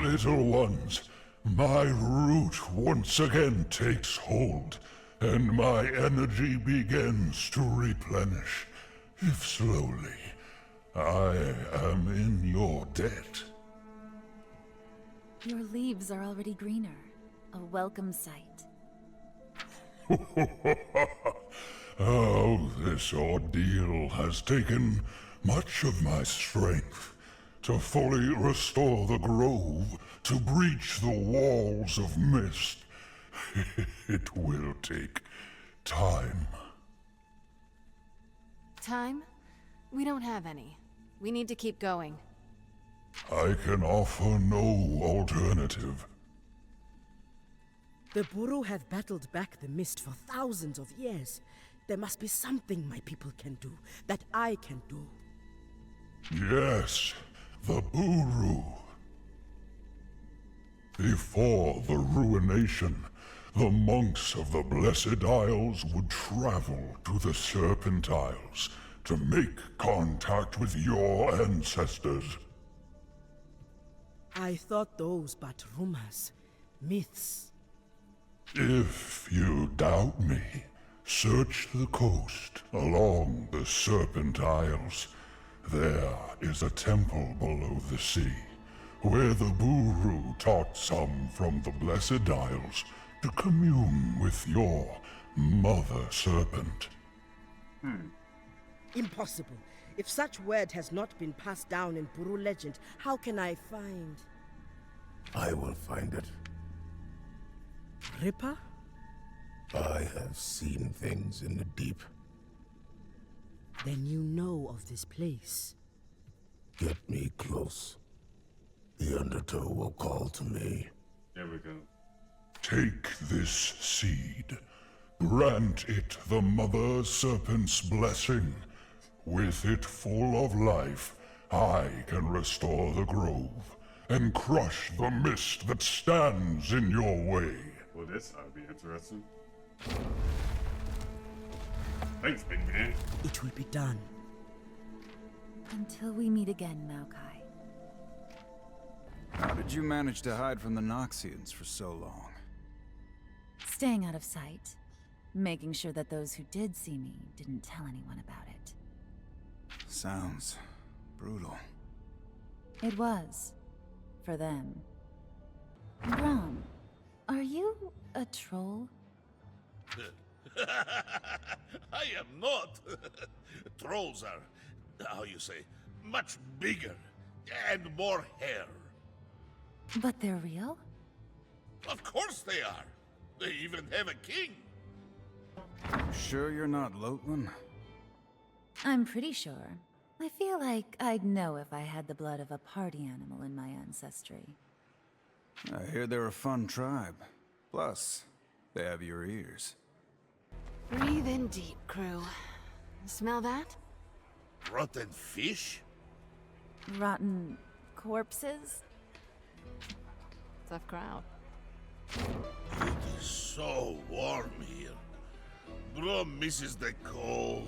little ones, my root once again takes hold, and my energy begins to replenish, if slowly. I am in your debt. Your leaves are already greener. A welcome sight. Oh, this ordeal has taken much of my strength. To fully restore the grove, to breach the walls of mist, it will take time. Time? We don't have any. We need to keep going. I can offer no alternative. The Buhru have battled back the mist for thousands of years. There must be something my people can do, that I can do. Yes, the Buhru. Before the ruination, the monks of the Blessed Isles would travel to the Serpent Isles to make contact with your ancestors. I thought those but rumors, myths. If you doubt me, search the coast along the Serpent Isles. There is a temple below the sea, where the Buhru taught some from the Blessed Isles to commune with your Mother Serpent. Impossible. If such word has not been passed down in Buhru legend, how can I find... I will find it. Ripper? I have seen things in the deep. Then you know of this place. Get me close. The Undertow will call to me. There we go. Take this seed. Grant it the Mother Serpent's blessing. With it full of life, I can restore the grove and crush the mist that stands in your way. Well, this ought to be interesting. Thanks, big man. It will be done. Until we meet again, Maokai. How did you manage to hide from the Noxians for so long? Staying out of sight. Making sure that those who did see me didn't tell anyone about it. Sounds brutal. It was. For them. Braum, are you a troll? I am not. Trolls are, how you say, much bigger and more hair. But they're real? Of course they are. They even have a king. Sure you're not Lotlan? I'm pretty sure. I feel like I'd know if I had the blood of a party animal in my ancestry. I hear they're a fun tribe. Plus, they have your ears. Breathe in deep, crew. Smell that? Rotten fish? Rotten corpses? Tough crowd. It is so warm here. Braum misses the cold.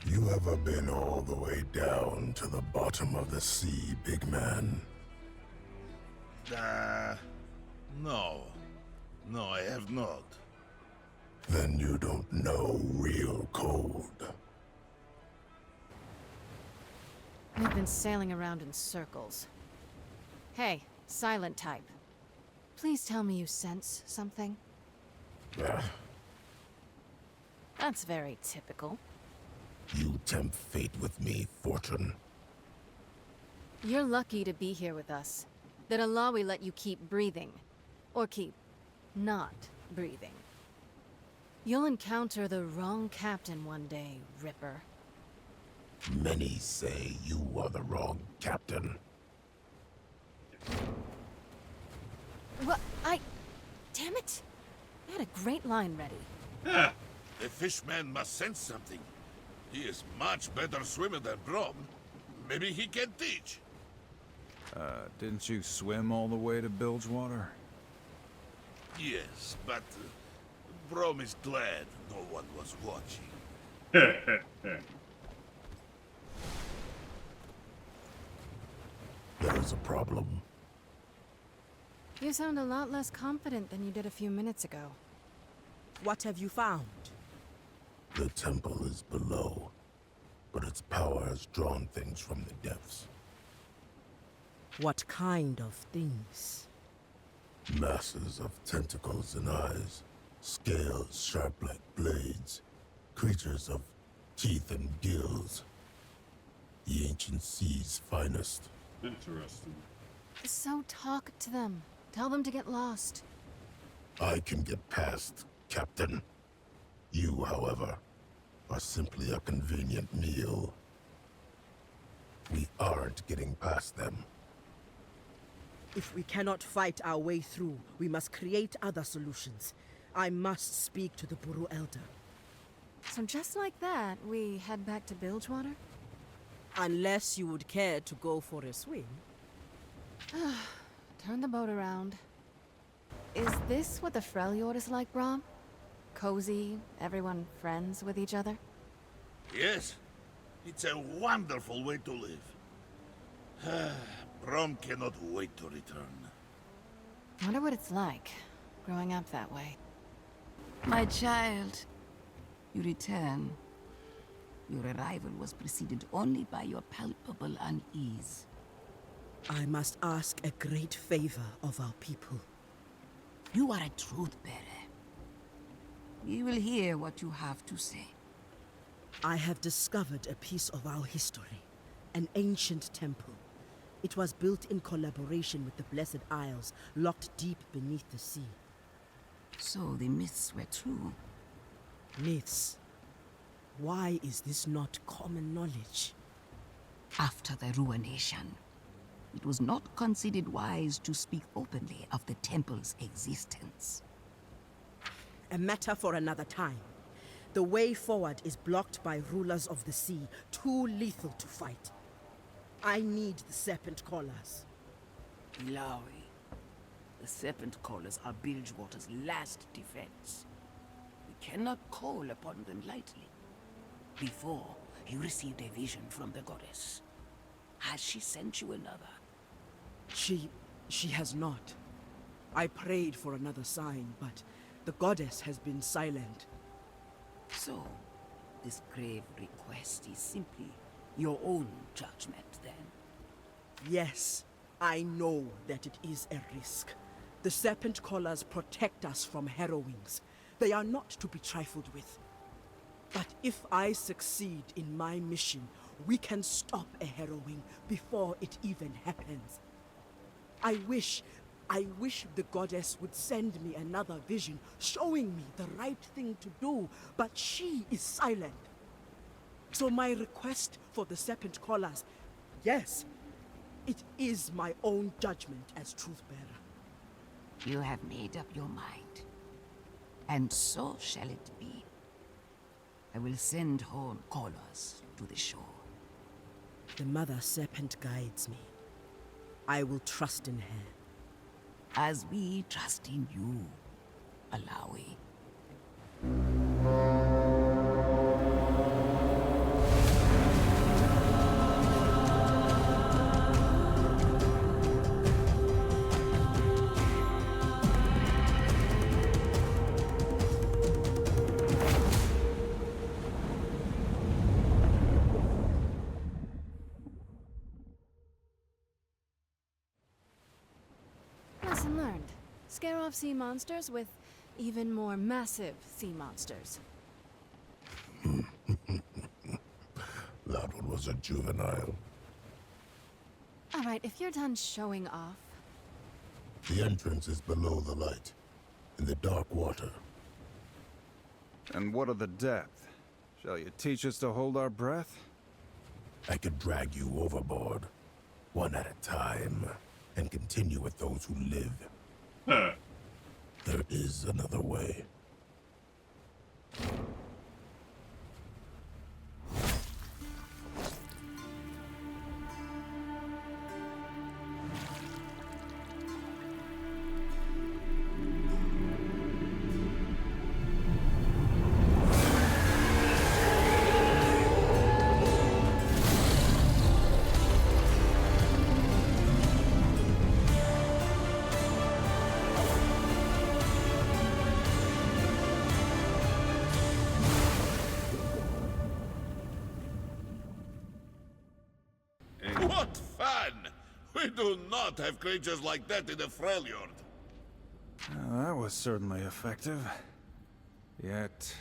You ever been all the way down to the bottom of the sea, big man? No. No, I have not. Then you don't know real cold. We've been sailing around in circles. Hey, silent type. Please tell me you sense something. That's very typical. You tempt fate with me, Fortune. You're lucky to be here with us. That Illaoi let you keep breathing. Or keep not breathing. You'll encounter the wrong captain one day, Ripper. Many say you are the wrong captain. What? Damn it! I had a great line ready. The fishman must sense something. He is much better swimmer than Braum. Maybe he can teach. Didn't you swim all the way to Bilgewater? Yes, but Braum is glad no one was watching. There's a problem. You sound a lot less confident than you did a few minutes ago. What have you found? The temple is below, but its power has drawn things from the depths. What kind of things? Masses of tentacles and eyes, scales sharp like blades, creatures of teeth and gills. The ancient sea's finest. Interesting. So talk to them. Tell them to get lost. I can get past, Captain. You, however, are simply a convenient meal. We aren't getting past them. If we cannot fight our way through, we must create other solutions. I must speak to the Buhru Elder. So just like that, we head back to Bilgewater? Unless you would care to go for a swim. Turn the boat around. Is this what the Freljord is like, Braum? Cozy, everyone friends with each other? Yes, it's a wonderful way to live. Braum cannot wait to return. Wonder what it's like, growing up that way. My child, you return. Your arrival was preceded only by your palpable unease. I must ask a great favor of our people. You are a truth-bearer. We will hear what you have to say. I have discovered a piece of our history, an ancient temple. It was built in collaboration with the Blessed Isles, locked deep beneath the sea. So the myths were true. Myths. Why is this not common knowledge? After the ruination, it was not considered wise to speak openly of the temple's existence. A matter for another time. The way forward is blocked by rulers of the sea, too lethal to fight. I need the Serpent Callers. Illaoi. The Serpent Callers are Bilgewater's last defense. We cannot call upon them lightly. Before, you received a vision from the goddess. Has she sent you another? She has not. I prayed for another sign, but the goddess has been silent. So, this grave request is simply your own judgment, then? Yes, I know that it is a risk. The Serpent Callers protect us from harrowings. They are not to be trifled with. But if I succeed in my mission, we can stop a harrowing before it even happens. I wish the goddess would send me another vision, showing me the right thing to do, but she is silent. So my request for the Serpent Callers, yes, it is my own judgment as Truth-Bearer. You have made up your mind. And so shall it be. I will send horn callers to the shore. The Mother Serpent guides me. I will trust in her. As we trust in you, Illaoi. Lesson learned. Scare off sea monsters with even more massive sea monsters. That one was a juvenile. Alright, if you're done showing off... The entrance is below the light, in the dark water. And what of the depth? Shall you teach us to hold our breath? I could drag you overboard, one at a time, and continue with those who live. There is another way. do not have creatures like that in the Freljord. That was certainly effective. Yet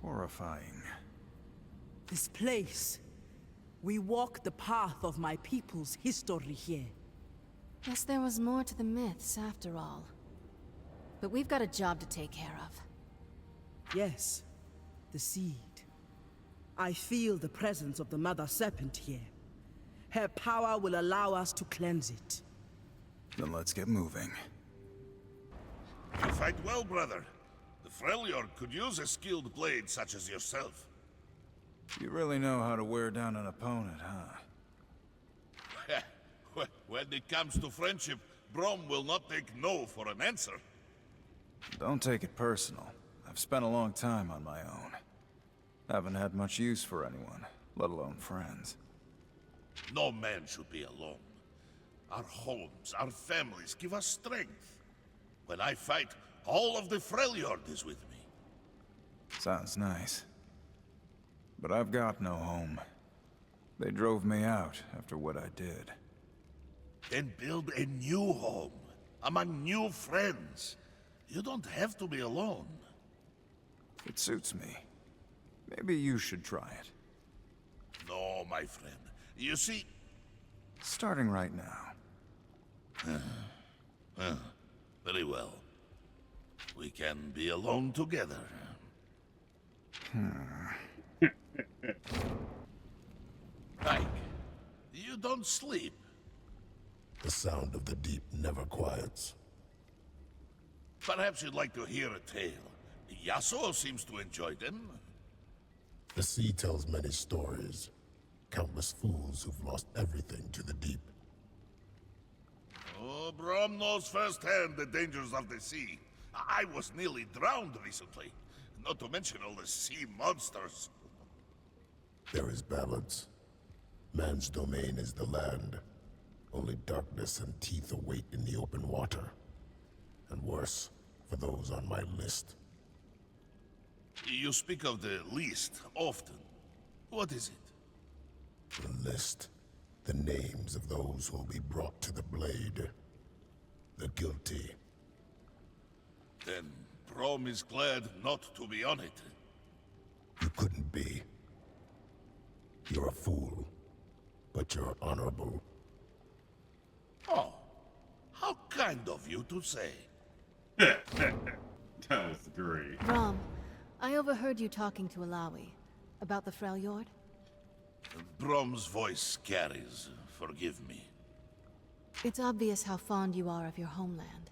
horrifying. This place. We walk the path of my people's history here. Guess there was more to the myths after all. But we've got a job to take care of. Yes, the seed. I feel the presence of the Mother Serpent here. Her power will allow us to cleanse it. Then let's get moving. You fight well, brother. The Freljord could use a skilled blade such as yourself. You really know how to wear down an opponent, huh? When it comes to friendship, Braum will not take no for an answer. Don't take it personal. I've spent a long time on my own. Haven't had much use for anyone, let alone friends. No man should be alone. Our homes, our families give us strength. When I fight, all of the Freljord is with me. Sounds nice. But I've got no home. They drove me out after what I did. Then build a new home, among new friends. You don't have to be alone. It suits me. Maybe you should try it. No, my friend. You see... Starting right now. Very well. We can be alone together. Pyke, you don't sleep. The sound of the deep never quiets. Perhaps you'd like to hear a tale. Yasuo seems to enjoy them. The sea tells many stories. Countless fools who've lost everything to the deep. Oh, Braum knows firsthand the dangers of the sea. I was nearly drowned recently. Not to mention all the sea monsters. There is balance. Man's domain is the land. Only darkness and teeth await in the open water. And worse, for those on my list. You speak of the list often. What is it? The list. The names of those who will be brought to the blade. The guilty. Then Braum is glad not to be on it. You couldn't be. You're a fool. But you're honorable. Oh, how kind of you to say. That was great. Braum, I overheard you talking to Illaoi about the Freljord. Braum's voice carries. Forgive me. It's obvious how fond you are of your homeland.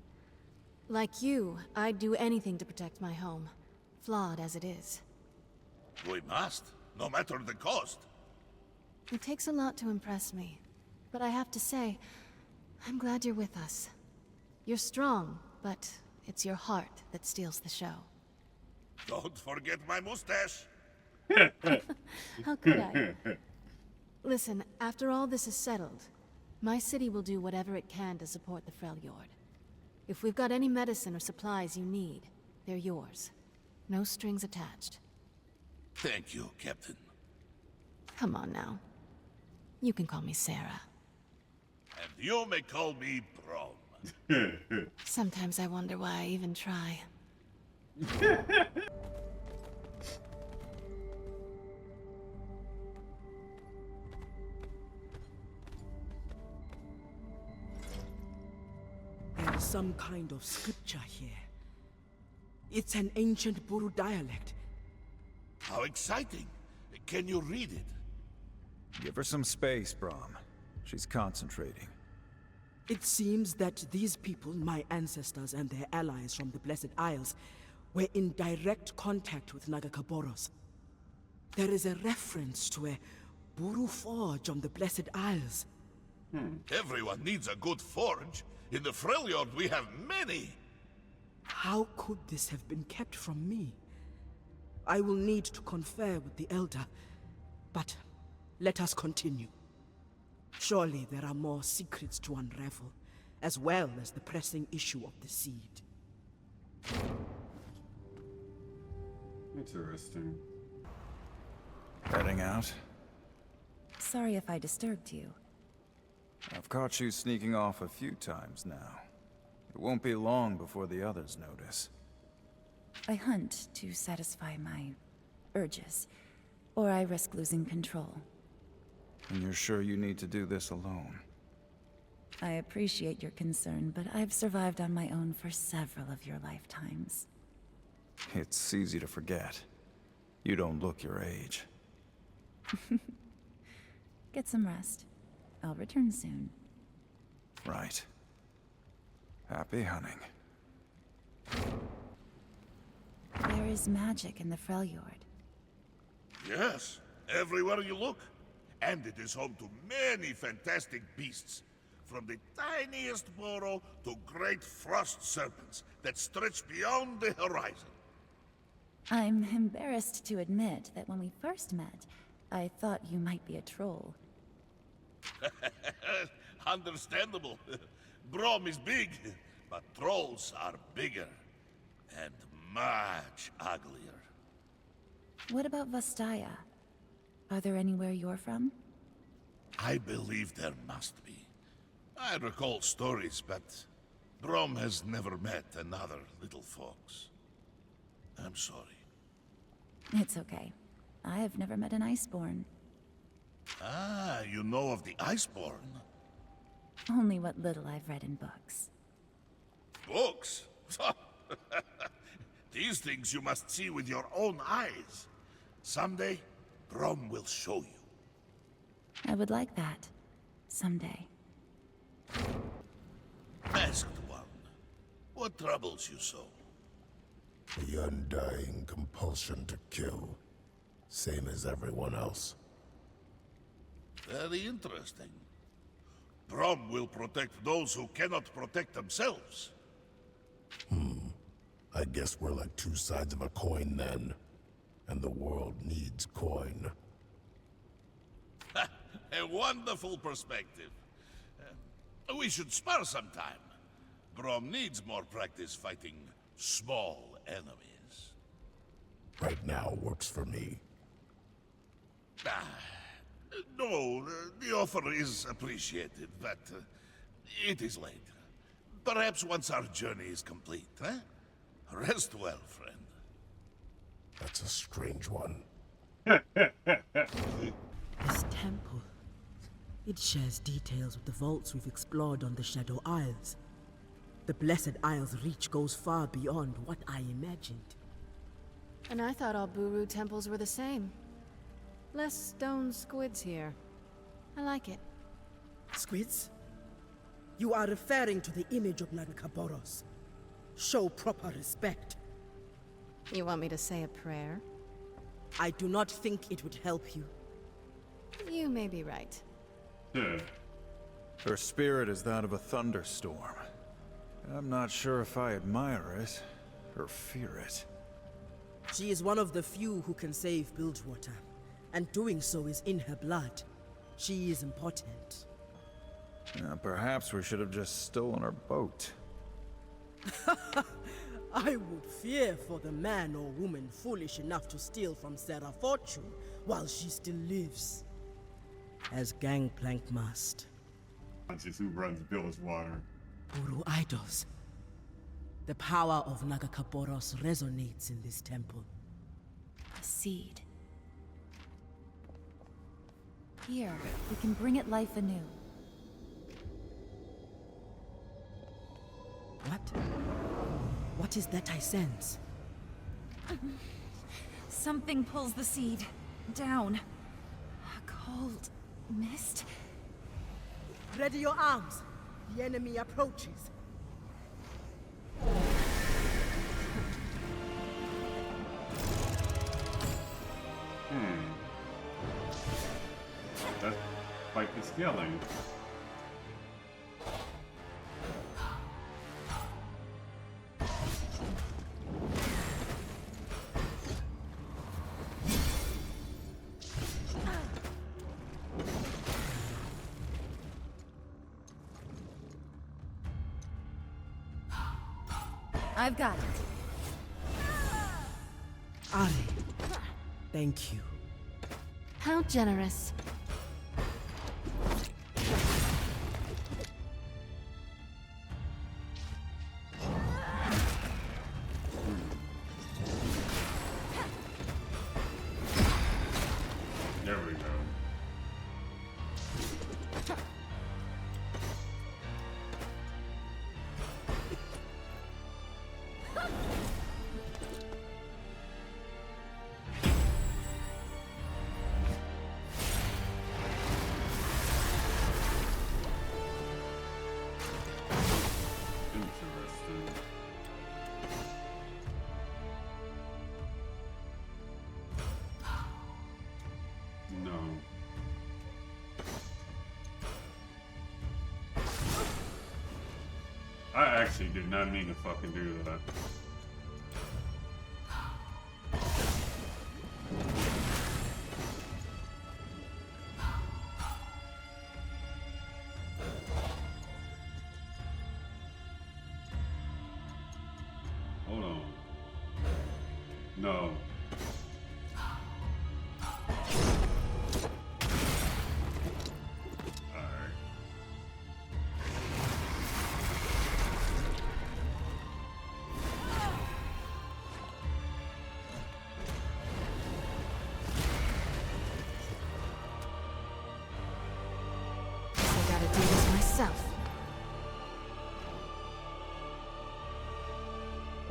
Like you, I'd do anything to protect my home, flawed as it is. We must, no matter the cost. It takes a lot to impress me, but I have to say, I'm glad you're with us. You're strong, but it's your heart that steals the show. Don't forget my mustache. How could I? Listen, after all this is settled, my city will do whatever it can to support the Freljord. If we've got any medicine or supplies you need, they're yours. No strings attached. Thank you, Captain. Come on now. You can call me Sarah. And you may call me Braum. Sometimes I wonder why I even try. There is some kind of scripture here. It's an ancient Buhru dialect. How exciting. Can you read it? Give her some space, Braum. She's concentrating. It seems that these people, my ancestors and their allies from the Blessed Isles, were in direct contact with Nagakabouros. There is a reference to a Buhru forge on the Blessed Isles. Everyone needs a good forge. In the Freljord we have many. How could this have been kept from me? I will need to confer with the Elder, but let us continue. Surely there are more secrets to unravel, as well as the pressing issue of the seed. Interesting. Heading out? Sorry if I disturbed you. I've caught you sneaking off a few times now. It won't be long before the others notice. I hunt to satisfy my urges, or I risk losing control. And you're sure you need to do this alone? I appreciate your concern, but I've survived on my own for several of your lifetimes. It's easy to forget. You don't look your age. Get some rest. I'll return soon. Right. Happy hunting. There is magic in the Freljord. Yes, everywhere you look. And it is home to many fantastic beasts. From the tiniest burrow to great frost serpents that stretch beyond the horizon. I'm embarrassed to admit that when we first met, I thought you might be a troll. Understandable. Braum is big, but trolls are bigger. And much uglier. What about Vastaya? Are there anywhere you're from? I believe there must be. I recall stories, but Braum has never met another little fox. I'm sorry. It's okay. I have never met an Iceborn. Ah, you know of the Iceborn? Only what little I've read in books. Books? These things you must see with your own eyes. Someday, Braum will show you. I would like that. Someday. Masked one, what troubles you so? The undying compulsion to kill. Same as everyone else. Very interesting. Braum will protect those who cannot protect themselves. I guess we're like two sides of a coin then. And the world needs coin. A wonderful perspective. We should spar sometime. Braum needs more practice fighting small enemies. Right now works for me. No, the offer is appreciated, but it is late. Perhaps once our journey is complete, eh? Rest well, friend. That's a strange one. This temple. It shares details with the vaults we've explored on the Shadow Isles. The Blessed Isle's reach goes far beyond what I imagined. And I thought all Buhru temples were the same. Less stone squids here. I like it. Squids? You are referring to the image of Nagakabouros. Show proper respect. You want me to say a prayer? I do not think it would help you. You may be right. Her spirit is that of a thunderstorm. I'm not sure if I admire it, or fear it. She is one of the few who can save Bilgewater, and doing so is in her blood. She is important. Perhaps we should have just stolen her boat. I would fear for the man or woman foolish enough to steal from Sarah Fortune while she still lives. As Gangplank must. That's just who runs Bilgewater. Buhru Idols. The power of Nagakabouros resonates in this temple. A seed. Here, we can bring it life anew. What? What is that I sense? Something pulls the seed down. A cold mist. Ready your arms. The enemy approaches. That's Pyke is scaling. I've got it. Ari, thank you. How generous. actually did not mean to fucking do that. Hold on. No.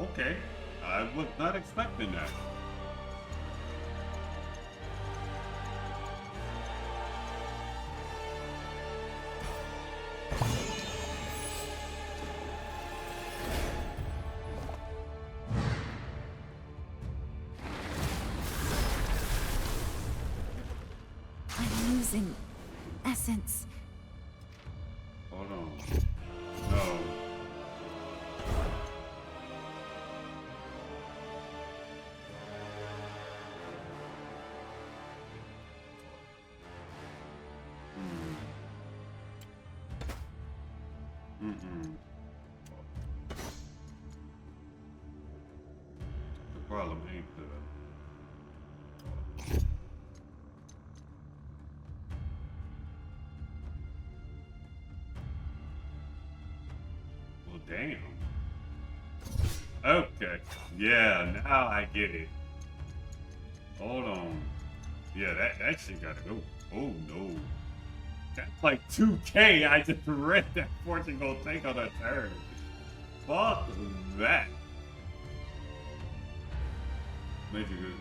Okay, I was not expecting that. I'm losing essence. Hold on. No. The problem ain't the... Well, damn. Okay. Yeah, now I get it. Hold on. Yeah, that shit gotta go. Oh, no. That's like 2K. I just read that fortune gonna take on a turn. Fuck that. Major good.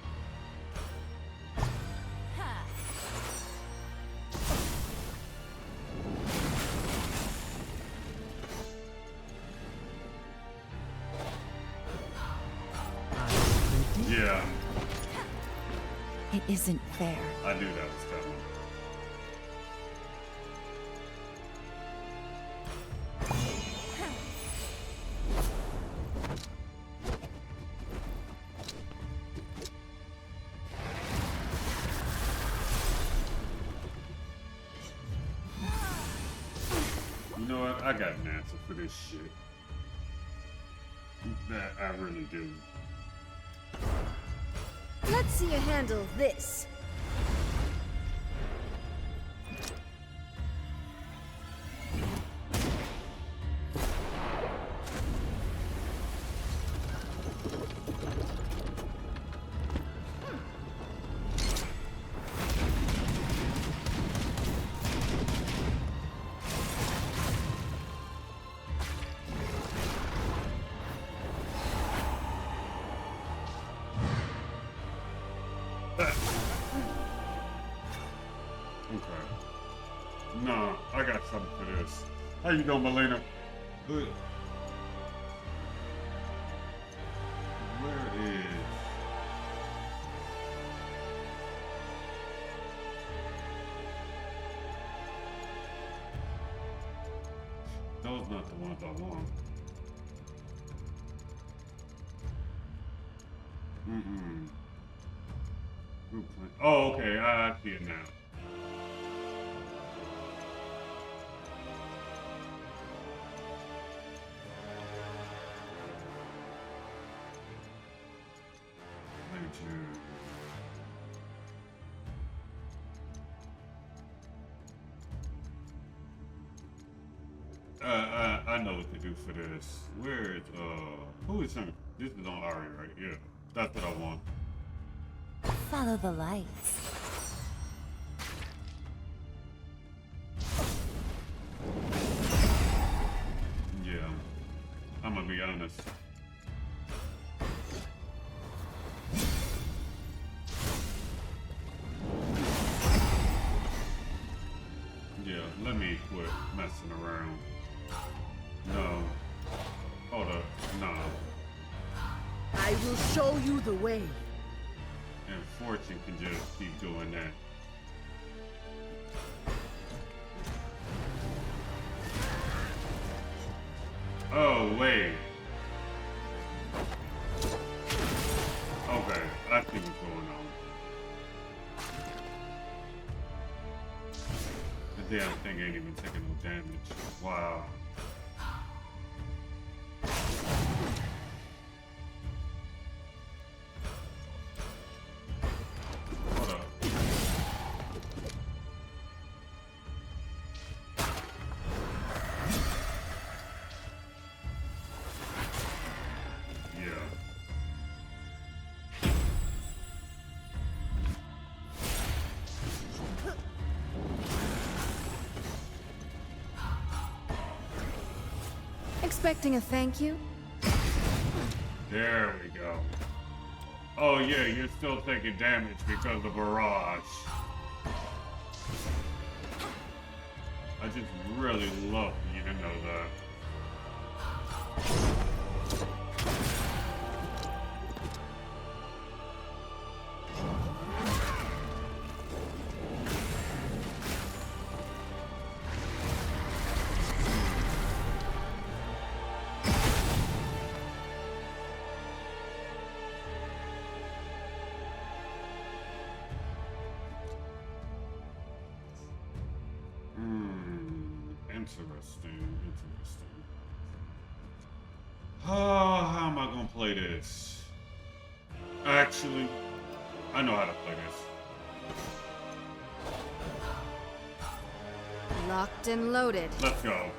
Yeah. It isn't fair. I knew that was coming. You know what? I got an answer for this shit. That I really do. Let's see you handle this. Nah, I got something for this. How you doing, Melina? Good. Where is... Those not the ones I want. Oh, okay, I see it now. I know what to do for this. Where is, who is him? This is on Ari, right? Yeah, that's what I want. Follow the lights. Yeah, I'm gonna be honest. Yeah, let me quit messing around. No. Hold up. No. I will show you the way. And Fortune can just keep doing that. Oh, wait. Okay, I see what's going on. The damn thing ain't even taking no damage. Wow. Hold up. Yeah. Expecting a thank you? There we go. Oh yeah, you're still taking damage because of barrage. I just really love you to know that. Interesting. Oh, how am I gonna play this? Actually, I know how to play this. Locked and loaded. Let's go.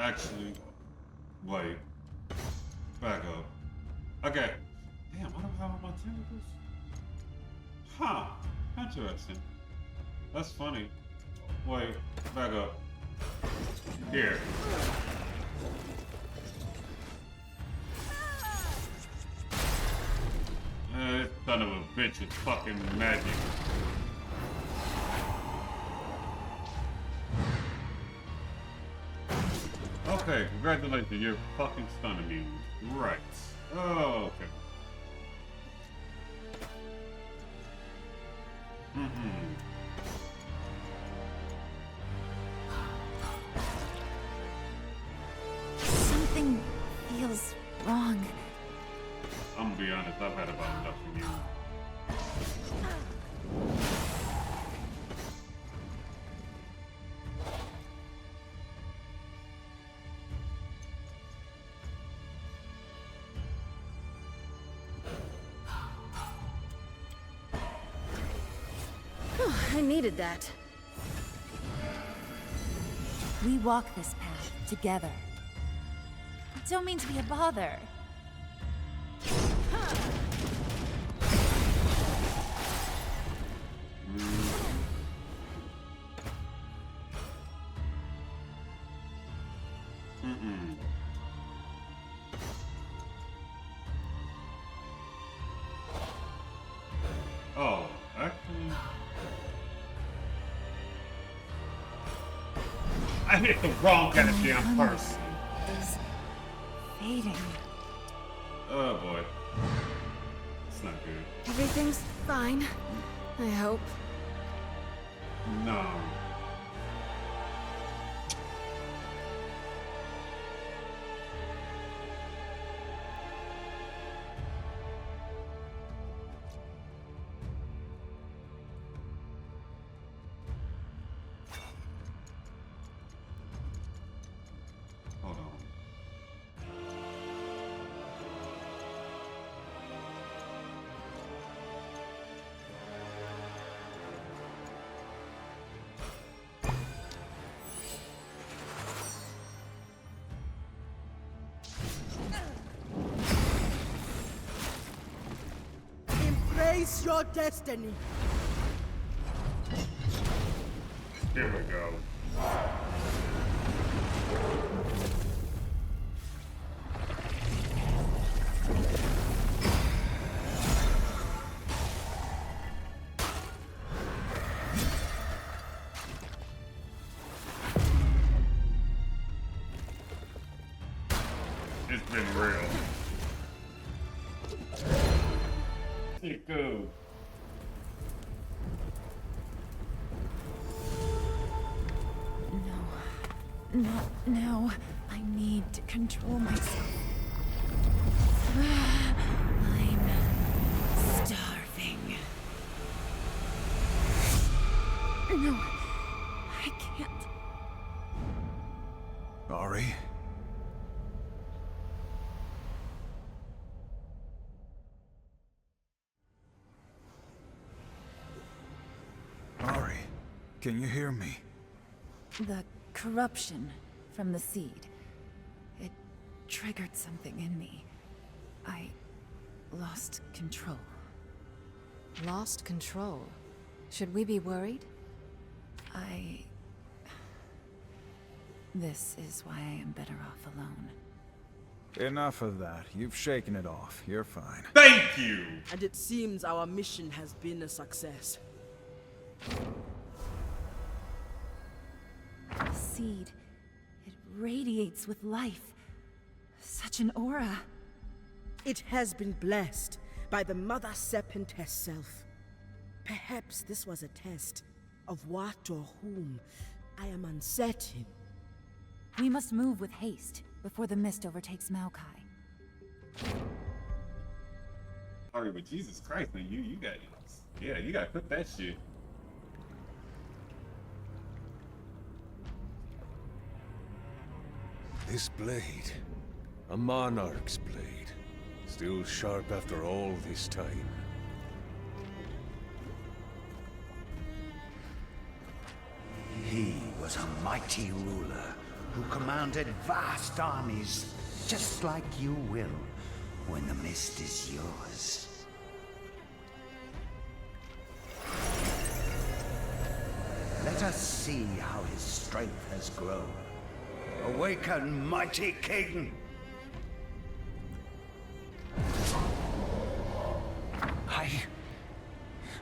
Actually, wait. Back up. Okay. Damn, I don't have all my tentacles. Huh. Interesting. That's funny. Wait. Back up. Here. This son of a bitch is fucking magic. Okay, congratulations, you're fucking stunning me. Right. Oh, okay. Something feels wrong. I'm gonna be honest, I've had about enough of you. I needed that. We walk this path together. I don't mean to be a bother. Oh, actually, I hit the wrong kind of damn person. Is fading. Oh boy, it's not good. Everything's fine. I hope. No. Hold on. Embrace your destiny. Here we go. It's real. Here go. No, not now. I need to control myself. I'm starving. No, I can't. Ari? Ari, can you hear me? The corruption from the seed. It triggered something in me. I lost control. Lost control? Should we be worried? This is why I am better off alone. Enough of that. You've shaken it off. You're fine. Thank you! And it seems our mission has been a success. The seed, it radiates with life. Such an aura. It has been blessed by the Mother Serpent herself. Perhaps this was a test of what or whom. I am uncertain. We must move with haste before the mist overtakes Maokai. Alright, but Jesus Christ, man, you got, yeah, you gotta cook that shit. This blade, a monarch's blade, still sharp after all this time. He was a mighty ruler who commanded vast armies, just like you will, when the mist is yours. Let us see how his strength has grown. Awaken, mighty king!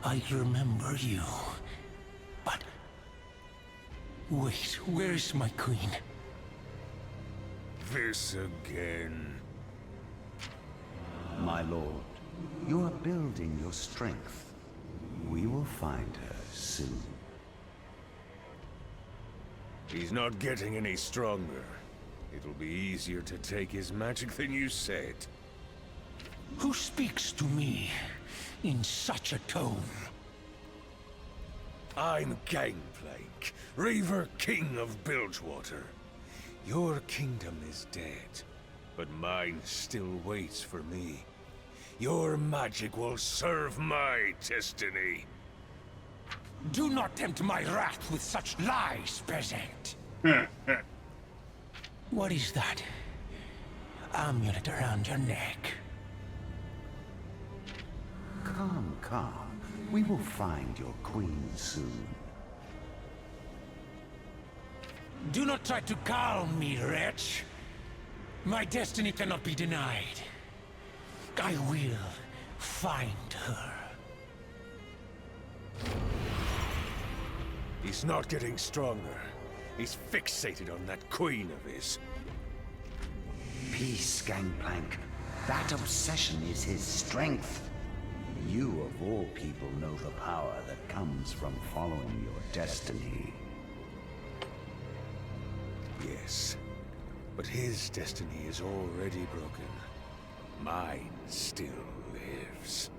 I remember you. But... wait, where's my queen? This again. My lord, you are building your strength. We will find her soon. He's not getting any stronger. It'll be easier to take his magic than you said. Who speaks to me in such a tone? I'm Gangplank, Reaver King of Bilgewater. Your kingdom is dead, but mine still waits for me. Your magic will serve my destiny. Do not tempt my wrath with such lies, peasant. What is that? Amulet around your neck. Calm, calm. We will find your queen soon. Do not try to calm me, wretch. My destiny cannot be denied. I will find her. He's not getting stronger. He's fixated on that queen of his. Peace, Gangplank. That obsession is his strength. You, of all people, know the power that comes from following your destiny. Yes, but his destiny is already broken. Mine still lives.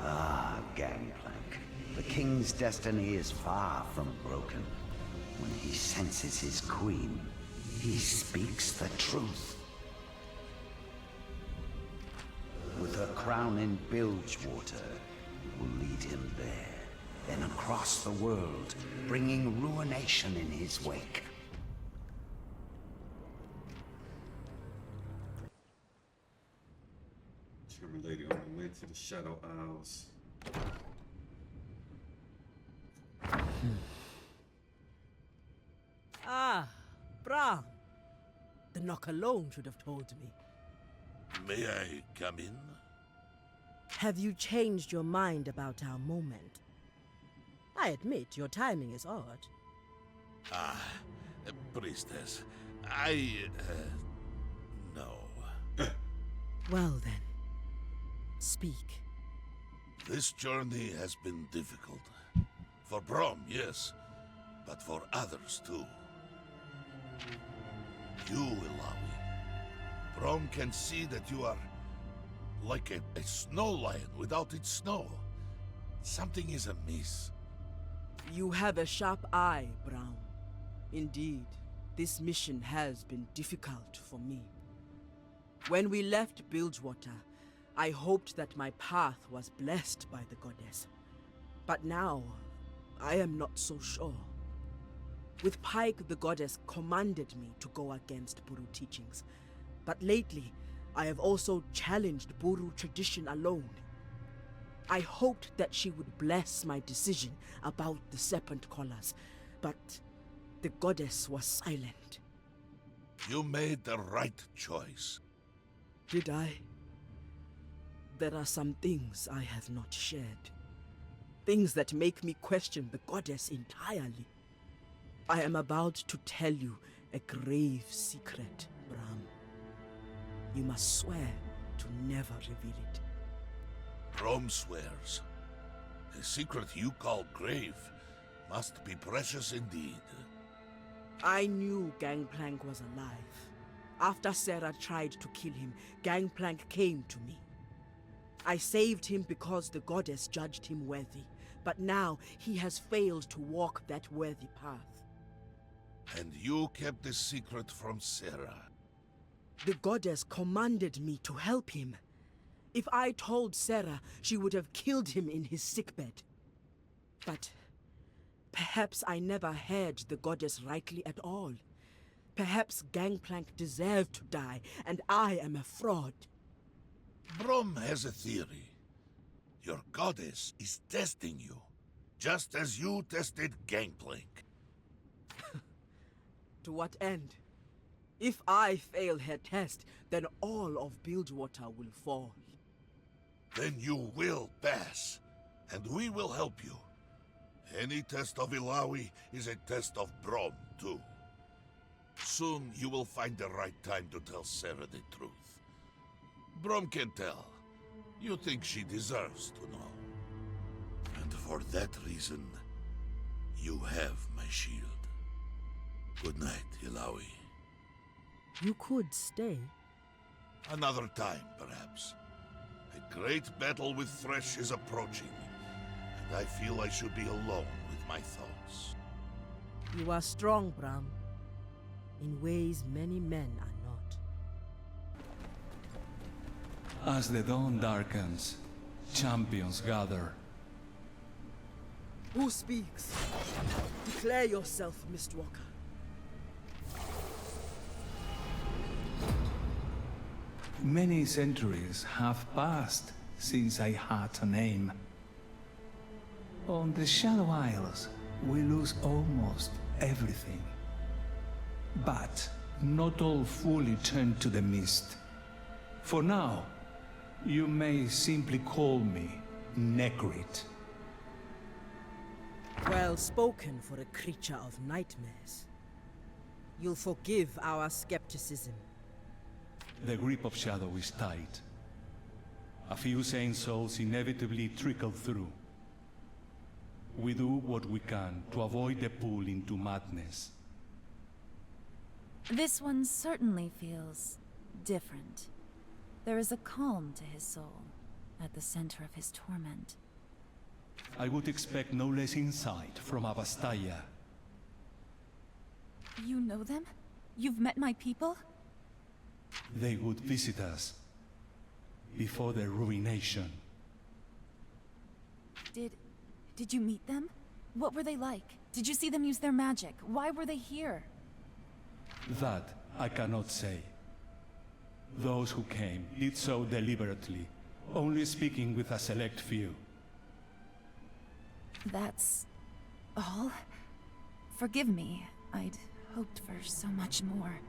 Ah, Gangplank. The king's destiny is far from broken. When he senses his queen, he speaks the truth. With her crown in Bilgewater, will lead him there, then across the world, bringing ruination in his wake. Charming lady on the way to the Shadow Isles. Ah, Braum. The knock alone should have told me. May I come in? Have you changed your mind about our moment? I admit your timing is odd. Priestess, no. Well then, speak. This journey has been difficult. For Braum, yes, but for others too. You, Illaoi. Braum can see that you are like a snow lion without its snow. Something is amiss. You have a sharp eye, Braum. Indeed, this mission has been difficult for me. When we left Bilgewater, I hoped that my path was blessed by the goddess. But now, I am not so sure. With Pyke, the goddess commanded me to go against Buhru teachings. But lately, I have also challenged Buhru tradition alone. I hoped that she would bless my decision about the Serpent Callers, but the goddess was silent. You made the right choice. Did I? There are some things I have not shared. Things that make me question the goddess entirely. I am about to tell you a grave secret, Braum. You must swear to never reveal it. Braum swears. The secret you call grave must be precious indeed. I knew Gangplank was alive. After Sarah tried to kill him, Gangplank came to me. I saved him because the goddess judged him worthy, but now he has failed to walk that worthy path. And you kept the secret from Sarah. The goddess commanded me to help him. If I told Sarah, she would have killed him in his sickbed. But perhaps I never heard the goddess rightly at all. Perhaps Gangplank deserved to die, and I am a fraud. Braum has a theory. Your goddess is testing you, just as you tested Gangplank. To what end? If I fail her test, then all of Bilgewater will fall. Then you will pass, and we will help you. Any test of Illaoi is a test of Braum, too. Soon you will find the right time to tell Sarah the truth. Braum can tell. You think she deserves to know. And for that reason, you have my shield. Good night, Illaoi. You could stay. Another time, perhaps. A great battle with Thresh is approaching, and I feel I should be alone with my thoughts. You are strong, Braum. In ways many men are not. As the dawn darkens, champions gather. Who speaks? Declare yourself, Mistwalker. Many centuries have passed since I had a name. On the Shadow Isles, we lose almost everything. But not all fully turn to the mist. For now, you may simply call me Necrit. Well spoken for a creature of nightmares. You'll forgive our skepticism. The grip of Shadow is tight. A few sane souls inevitably trickle through. We do what we can to avoid the pull into madness. This one certainly feels different. There is a calm to his soul, at the center of his torment. I would expect no less insight from Abastaya. You know them? You've met my people? They would visit us before their ruination. Did you meet them? What were they like? Did you see them use their magic? Why were they here? That I cannot say. Those who came did so deliberately, only speaking with a select few. That's all? Forgive me. I'd hoped for so much more.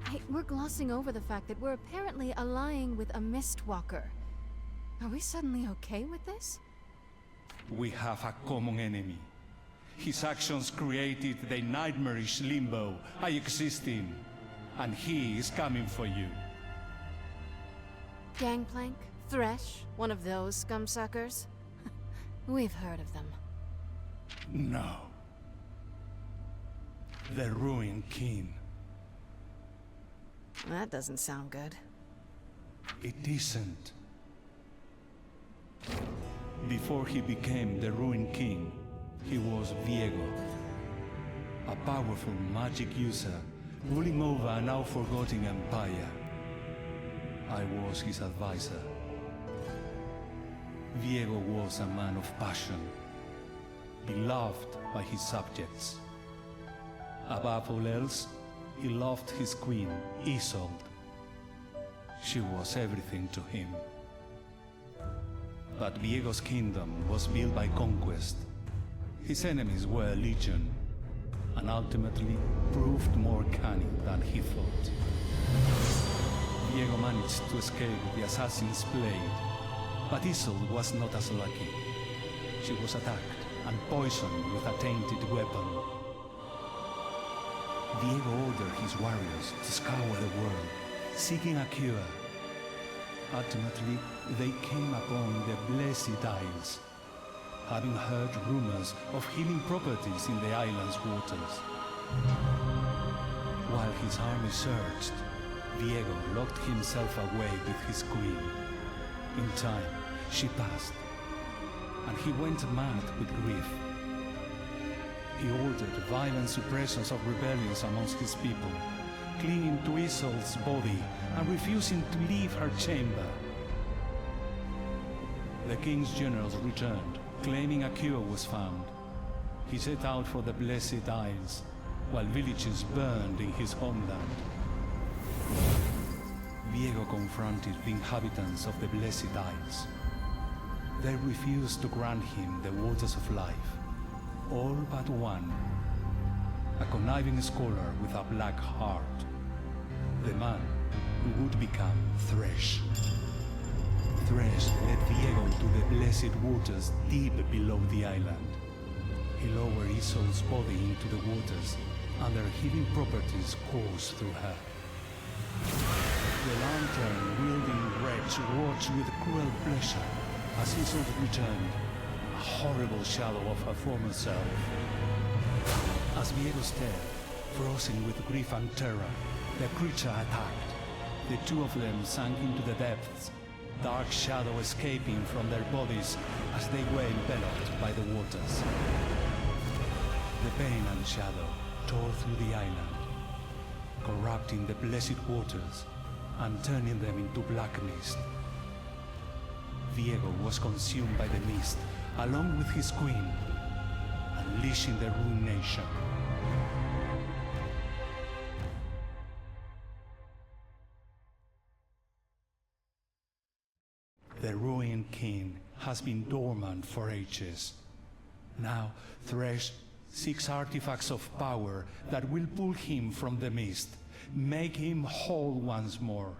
Hey, we're glossing over the fact that we're apparently allying with a Mistwalker. Are we suddenly okay with this? We have a common enemy. His actions created the nightmarish limbo I exist in, and he is coming for you. Gangplank? Thresh? One of those scumsuckers? We've heard of them. No. The Ruined King. That doesn't sound good. It isn't. Before he became the Ruined King, he was Viego, a powerful magic user ruling over a now forgotten empire. I was his advisor. Viego was a man of passion, beloved by his subjects. Above all else, he loved his queen, Isolde. She was everything to him. But Viego's kingdom was built by conquest. His enemies were legion, and ultimately proved more cunning than he thought. Viego managed to escape the assassin's blade, but Isolde was not as lucky. She was attacked and poisoned with a tainted weapon. Viego ordered his warriors to scour the world, seeking a cure. Ultimately, they came upon the Blessed Isles, having heard rumors of healing properties in the island's waters. While his army searched, Viego locked himself away with his queen. In time, she passed, and he went mad with grief. He ordered violent suppressions of rebellions amongst his people, clinging to Isolde's body and refusing to leave her chamber. The king's generals returned, claiming a cure was found. He set out for the Blessed Isles, while villages burned in his homeland. Viego confronted the inhabitants of the Blessed Isles. They refused to grant him the waters of life, all but one, a conniving scholar with a black heart, the man who would become Thresh. Thresh led Viego to the blessed waters deep below the island. He lowered Isolde's body into the waters, and their healing properties coursed through her. The lantern-wielding wretch watched with cruel pleasure as Isolde returned, a horrible shadow of her former self. As Viego stared, frozen with grief and terror, the creature attacked. The two of them sank into the depths, dark shadow escaping from their bodies as they were enveloped by the waters. The pain and shadow tore through the island, corrupting the blessed waters and turning them into black mist. Viego was consumed by the mist, along with his queen, unleashing the ruination. The Ruined King has been dormant for ages. Now, Thresh seeks artifacts of power that will pull him from the mist, make him whole once more.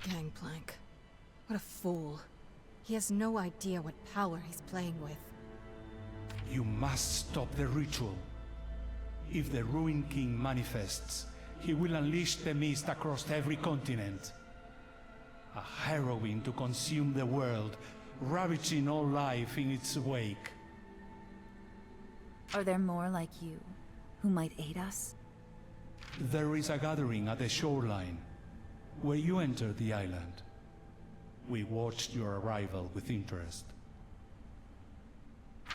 Gangplank. What a fool. He has no idea what power he's playing with. You must stop the ritual. If the Ruined King manifests, he will unleash the mist across every continent. A heroine to consume the world, ravaging all life in its wake. Are there more like you, who might aid us? There is a gathering at the shoreline, where you entered the island. We watched your arrival with interest.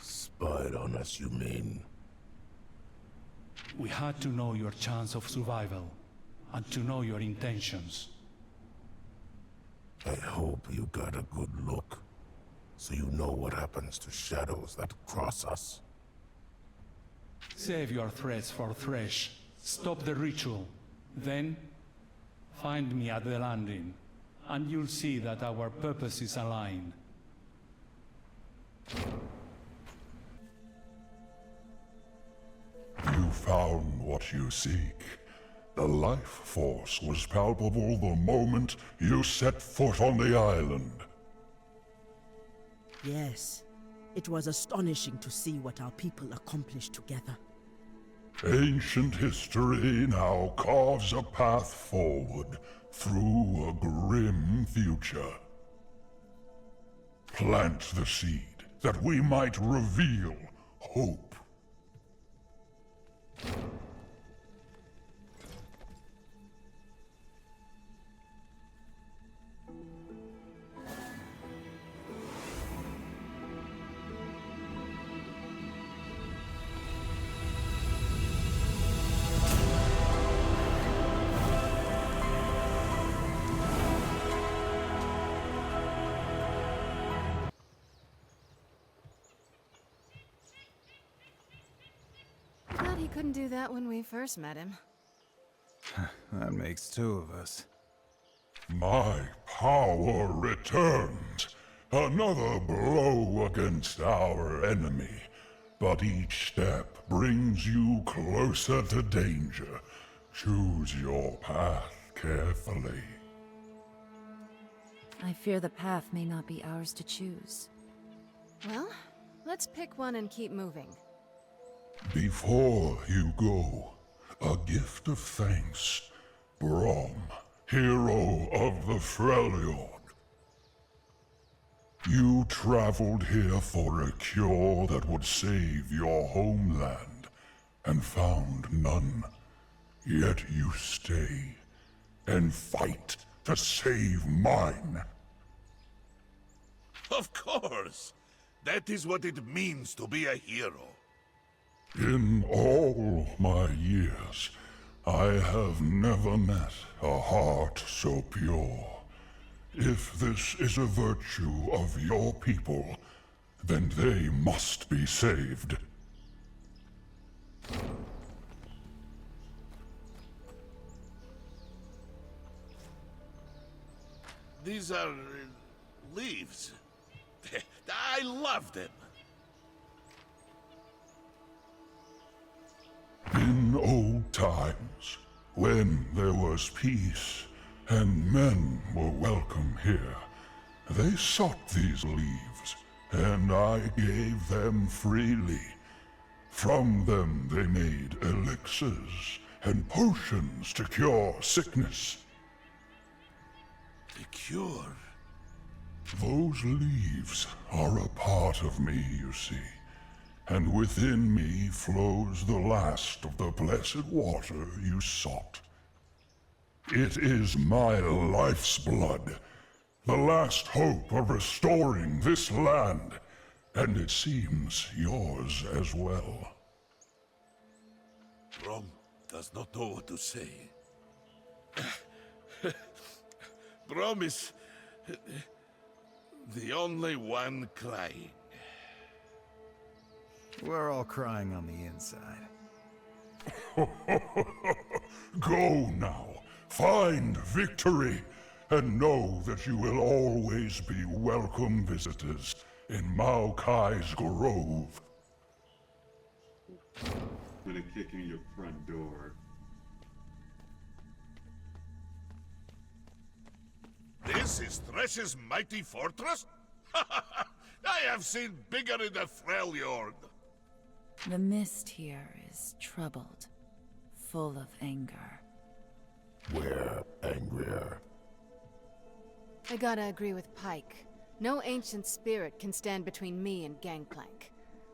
Spied on us, you mean? We had to know your chance of survival, and to know your intentions. I hope you got a good look, so you know what happens to shadows that cross us. Save your threats for Thresh. Stop the ritual. Then, find me at the landing, and you'll see that our purposes align. You found what you seek. The life force was palpable the moment you set foot on the island. Yes, It was astonishing to see what our people accomplished together. Ancient history now carves a path forward through a grim future. Plant the seed that we might reveal hope. Glad he couldn't do that when we first met him. That makes two of us. My power returns. Another blow against our enemy. But each step brings you closer to danger. Choose your path carefully. I fear the path may not be ours to choose. Well, let's pick one and keep moving. Before you go, a gift of thanks. Braum, hero of the Freljord. You traveled here for a cure that would save your homeland, and found none. Yet you stay, and fight to save mine. Of course! That is what it means to be a hero. In all my years, I have never met a heart so pure. If this is a virtue of your people, then they must be saved. These are leaves. I love them. In old times, when there was peace and men were welcome here, they sought these leaves, and I gave them freely. From them they made elixirs and potions to cure sickness. The cure? Those leaves are a part of me, you see. And within me flows the last of the blessed water you sought. It is my life's blood, the last hope of restoring this land, and it seems yours as well. Braum does not know what to say. Braum is the only one crying. We're all crying on the inside. Go now, find victory, and know that you will always be welcome visitors in Maokai's grove. I'm gonna kick in your front door. This is Thresh's mighty fortress? I have seen bigger in the Freljord. The mist here is troubled, full of anger. We're angrier. I gotta agree with Pyke. No ancient spirit can stand between me and Gangplank.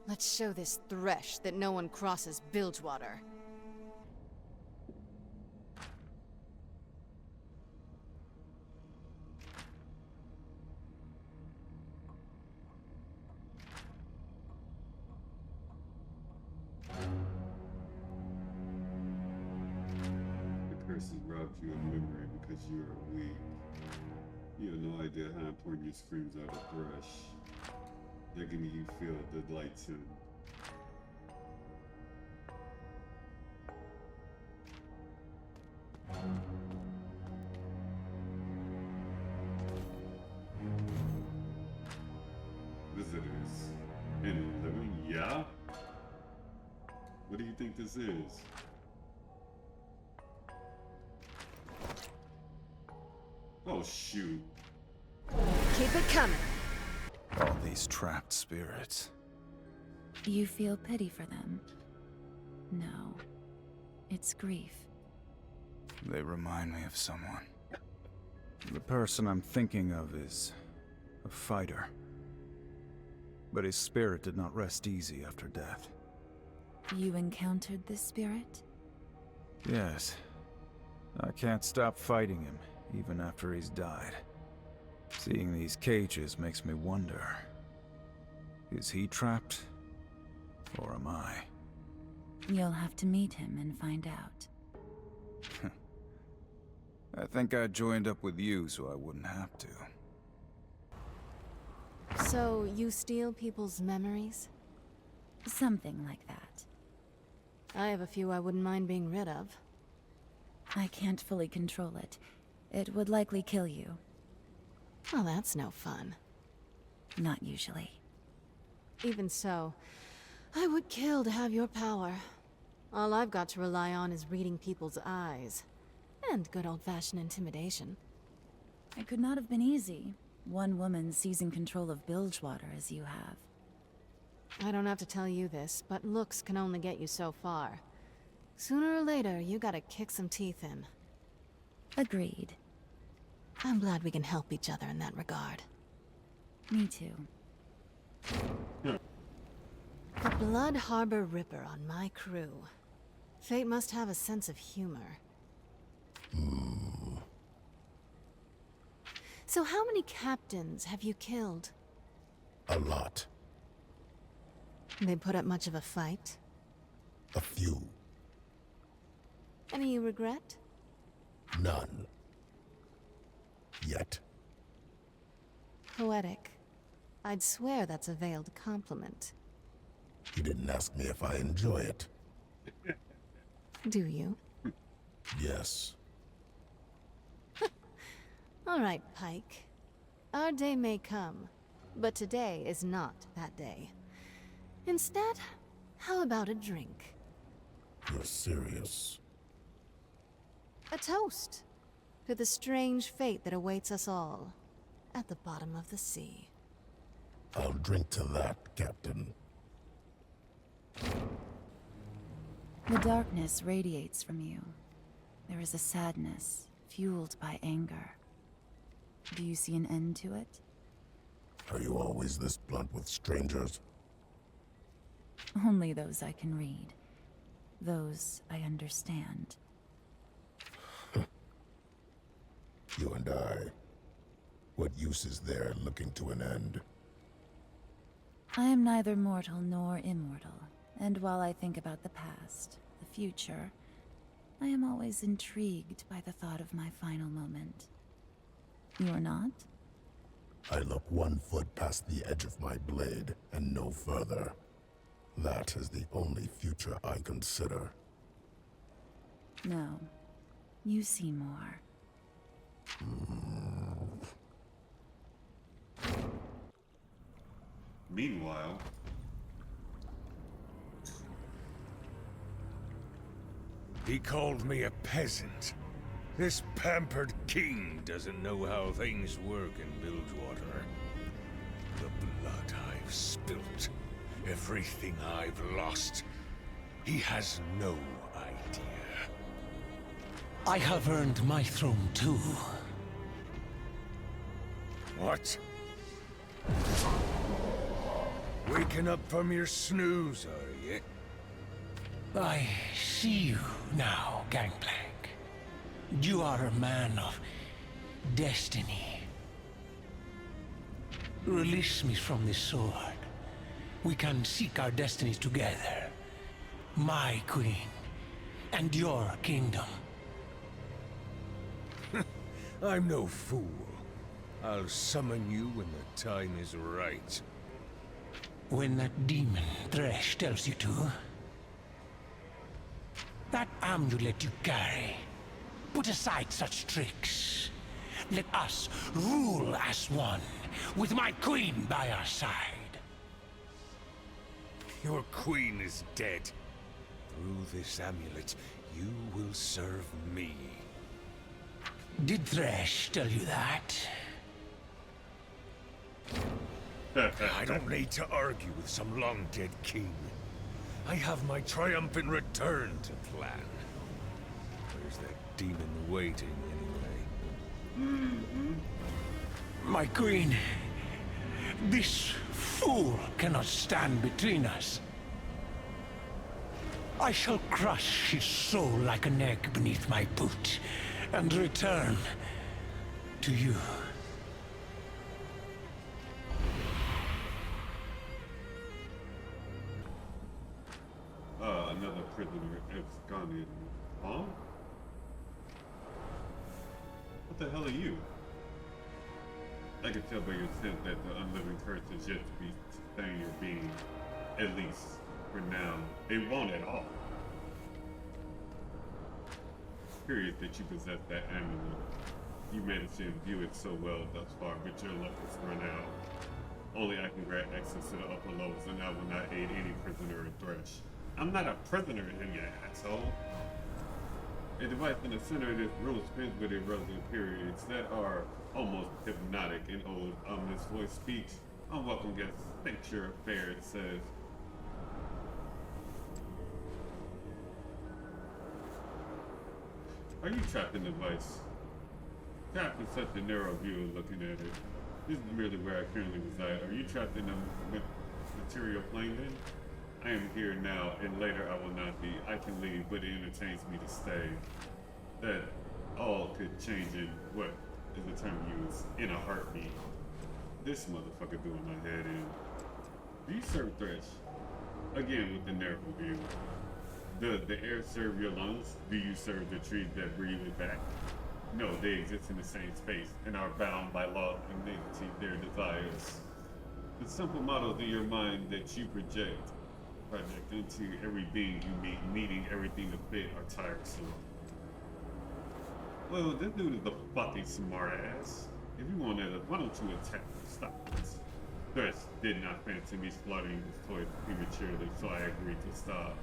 Let's show this Thresh that no one crosses Bilgewater. The curse has robbed you of memory because you are weak. You have no idea how important your screams are to Thresh. They're giving you feel the light soon. Visitors. And living? Yeah? What do you think this is? Oh, shoot. Keep it coming. All these trapped spirits. You feel pity for them? No. It's grief. They remind me of someone. The person I'm thinking of is a fighter. But his spirit did not rest easy after death. You encountered this spirit? Yes. I can't stop fighting him, even after he's died. Seeing these cages makes me wonder. Is he trapped? Or am I? You'll have to meet him and find out. I think I joined up with you so I wouldn't have to. So, you steal people's memories? Something like that. I have a few I wouldn't mind being rid of. I can't fully control it. It would likely kill you. Well, that's no fun. Not usually. Even so, I would kill to have your power. All I've got to rely on is reading people's eyes. And good old-fashioned intimidation. It could not have been easy. One woman seizing control of Bilgewater as you have. I don't have to tell you this, but looks can only get you so far. Sooner or later, you gotta kick some teeth in. Agreed. I'm glad we can help each other in that regard. Me too. The Blood Harbor Ripper on my crew. Fate must have a sense of humor. So how many captains have you killed? A lot. They put up much of a fight? A few. Any you regret? None. Yet. Poetic. I'd swear that's a veiled compliment. You didn't ask me if I enjoy it. Do you? Yes. All right, Pyke. Our day may come, but today is not that day. Instead, how about a drink? You're serious? A toast to the strange fate that awaits us all at the bottom of the sea. I'll drink to that, Captain. The darkness radiates from you. There is a sadness, fueled by anger. Do you see an end to it? Are you always this blunt with strangers? Only those I can read. Those I understand. You and I. What use is there looking to an end? I am neither mortal nor immortal, and while I think about the past, the future, I am always intrigued by the thought of my final moment. You are not? I look 1 foot past the edge of my blade, and no further. That is the only future I consider. No. You see more. Meanwhile, he called me a peasant. This pampered king doesn't know how things work in Bilgewater. The blood I've spilt, everything I've lost, he has no idea. I have earned my throne too. What? Waking up from your snooze, are you? I see you now, Gangplank. You are a man of destiny. Release me from this sword. We can seek our destinies together. My queen, and your kingdom. I'm no fool. I'll summon you when the time is right. When that demon Thresh tells you to. That amulet you carry. Put aside such tricks. Let us rule as one, with my queen by our side. Your queen is dead. Through this amulet, you will serve me. Did Thresh tell you that? I don't need to argue with some long-dead king. I have my triumphant return to plan. Where's that demon waiting, anyway? My queen, this fool cannot stand between us. I shall crush his soul like an egg beneath my boot and return to you. Another prisoner absconded. Huh? What the hell are you? I can tell by your sense that the unliving curse is yet to be sustain your being, at least for now. It won't at all. Curious that you possess that amulet. You managed to imbue it so well thus far, but your luck has run out. Only I can grant access to the upper levels, and I will not aid any prisoner or Thresh. I'm not a prisoner in you asshole. A device in the center of this room spins with irrelevant periods that are almost hypnotic. An old, ominous voice speaks. Unwelcome guests, think your affair, it says. Are you trapped in the device? Trapped in such a narrow view of looking at it. This is merely where I currently reside. Are you trapped in the material plane then? I am here now, and later I will not be. I can leave, but it entertains me to stay. That all could change in what is the term used? In a heartbeat. This motherfucker doing my head in. Do you serve Thresh? Again with the narrow view. Does the air serve your lungs? Do you serve the trees that breathe it back? No, they exist in the same space and are bound by law and dignity their desires. The simple models in your mind that you project into every being you meet, needing everything to fit, are tiresome. Well, this dude is a fucking smart ass. If you want to, why don't you attack? Stop this. Thresh did not fancy me slaughtering his toys prematurely, so I agreed to stop.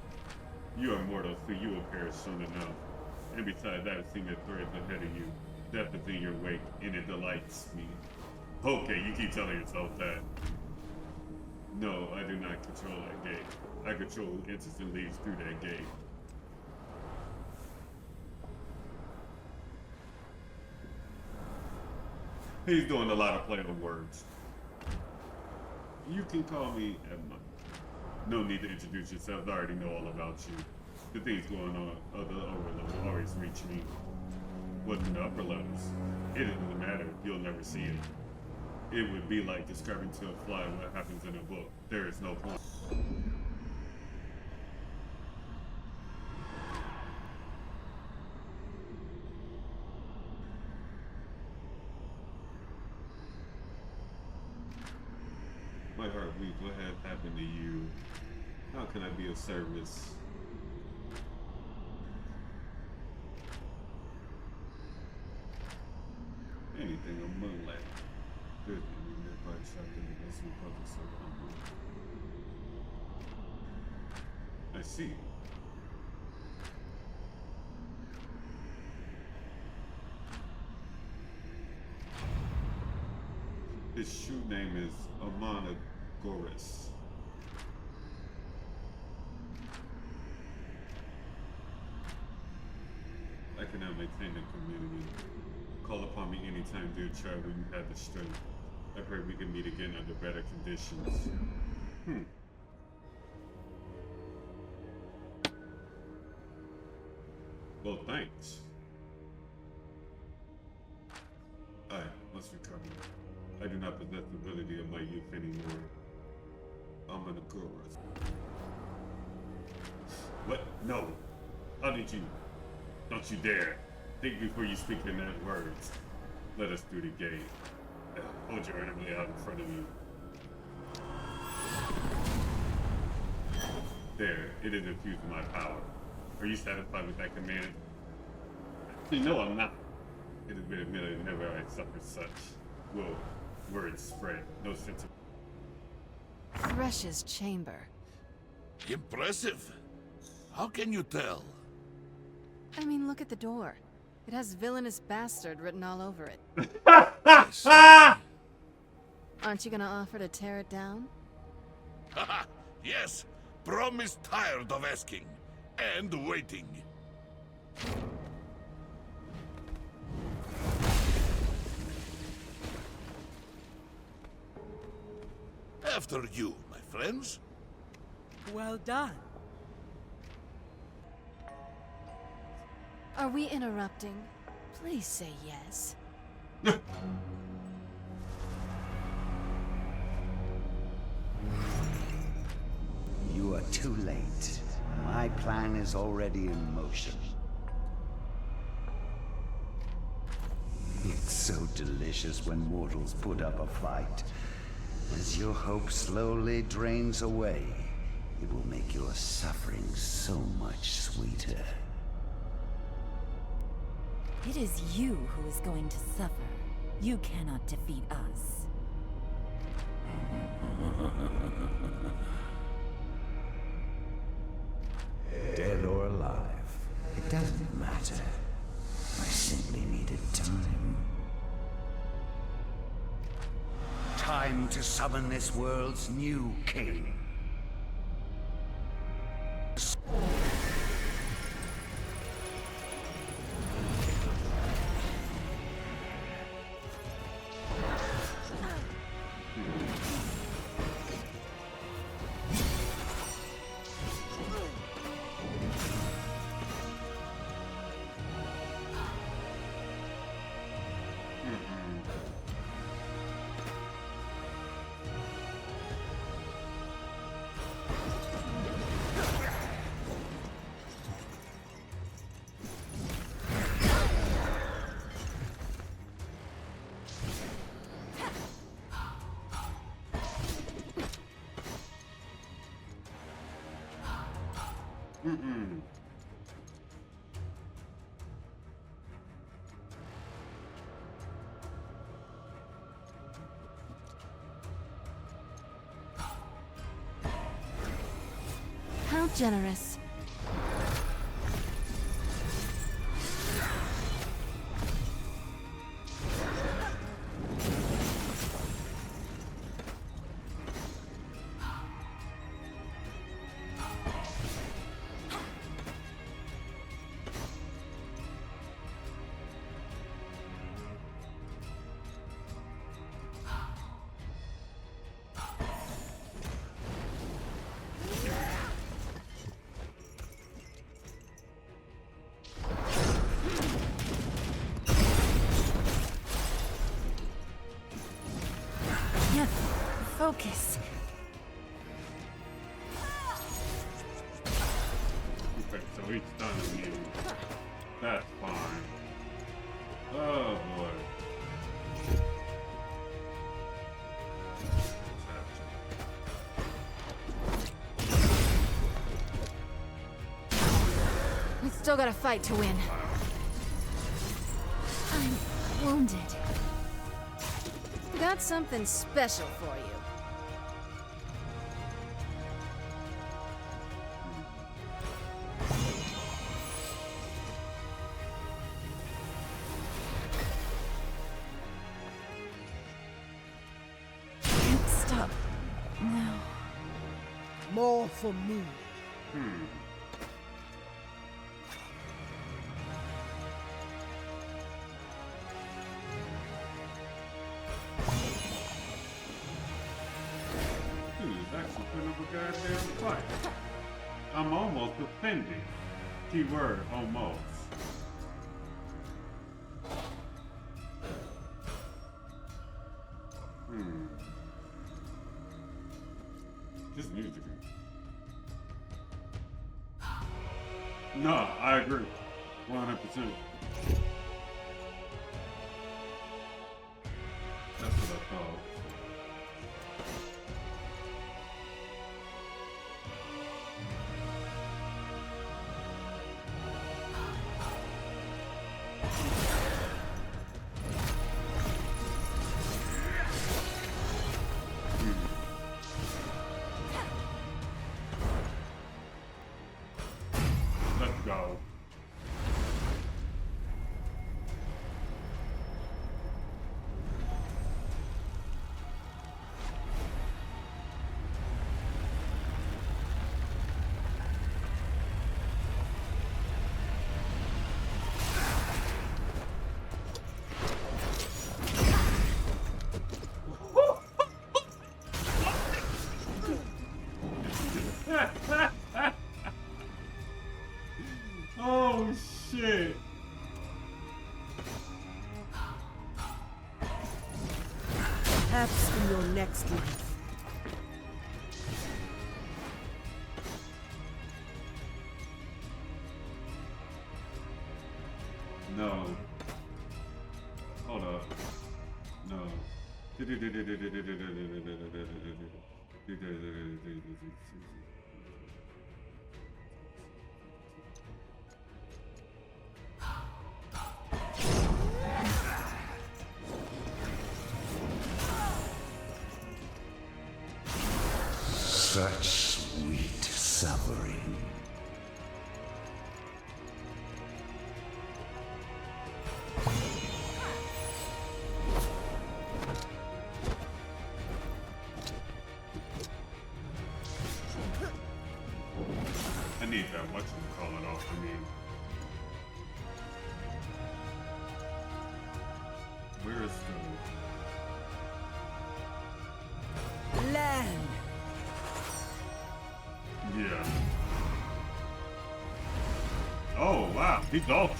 You are mortal, so you will perish soon enough. And besides, I have seen the threads ahead of you. Death is in your wake, and it delights me. Okay, you keep telling yourself that. No, I do not control that gate. I control who enters and leaves through that gate. He's doing a lot of play on words. You can call me Emma. No need to introduce yourself. I already know all about you. The things going on at the lower levels always reach me. What's in the upper levels? It doesn't matter. You'll never see it. It would be like describing to a fly what happens in a book. There is no point. My heart weeps. What has happened to you? How can I be of service? Anything on moonlight. Good thing nearby trapped in the vessel puzzle so humble. I see. His true name is Nagakabouros. I cannot maintain a community. Call upon me anytime, dear child, when you have the strength. I pray we can meet again under better conditions. Well, thanks. I must recover. I do not possess the ability of my youth anymore. I'm an Nagakabouros. What? No. How did you? Don't you dare. Think before you speak in that words. Let us through the gate. Hold your enemy out in front of you. There, it has infused my power. Are you satisfied with that command? Actually, no, I'm not. It has been admitted never I suffered such. Will words spread, no sense of... Thresh's chamber. Impressive. How can you tell? I mean, look at the door. It has villainous bastard written all over it. Aren't you gonna offer to tear it down? Haha, yes. Braum is tired of asking and waiting. After you, my friends. Well done. Are we interrupting? Please say yes. You are too late. My plan is already in motion. It's so delicious when mortals put up a fight. As your hope slowly drains away, it will make your suffering so much sweeter. It is you who is going to suffer. You cannot defeat us. Dead or alive, it doesn't matter. I simply needed time. Time to summon this world's new king. How generous. Focus. Okay, so he's stunning me. That's fine. Oh boy. We still got a fight to win. I'm wounded. Got something special for you. Can't stop now. More for me. Actually putting up a goddamn fight. I'm almost offended. Keyword, almost. This music. No, I agree. 100%. That's what I thought. Let's go. Oh shit. Perhaps in your next life. No. Hold up. No. Such sweet suffering. I need that whatchamacallit off of me. Where is the Land. Yeah. Oh wow, he's ultra.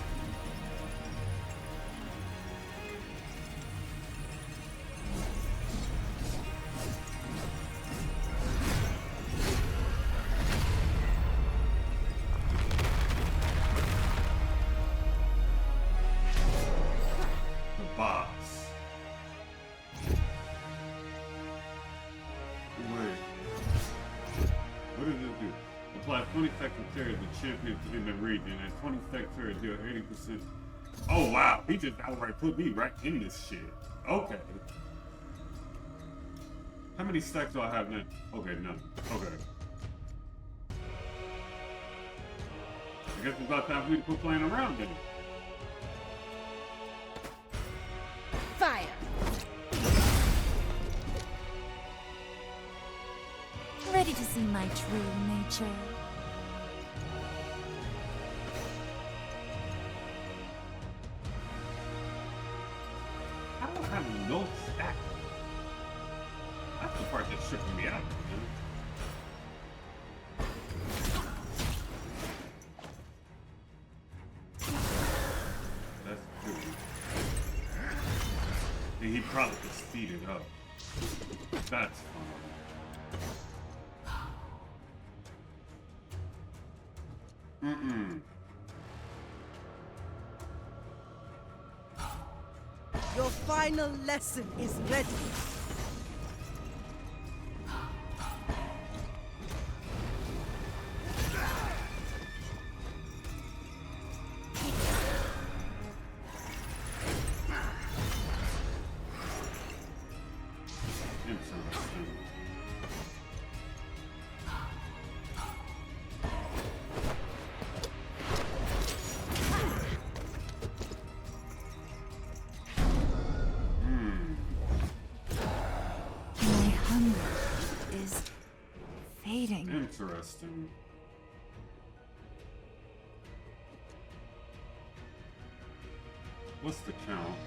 The box. Wait. What does it do? Apply 20 seconds to the champion in the region, and 20 seconds deal 80%. Oh wow, he just outright put me right in this shit. Okay. How many stacks do I have now? Okay, none. Okay. I guess it's about time for me to quit playing around then. Fire! Ready to see my true nature. I don't have no stack. That's the part that's tripping me out, man. That's true. And he probably could speed it up. That's fine. Mm-mm. Your final lesson is ready. Interesting. My hunger is fading. Interesting. What's the count?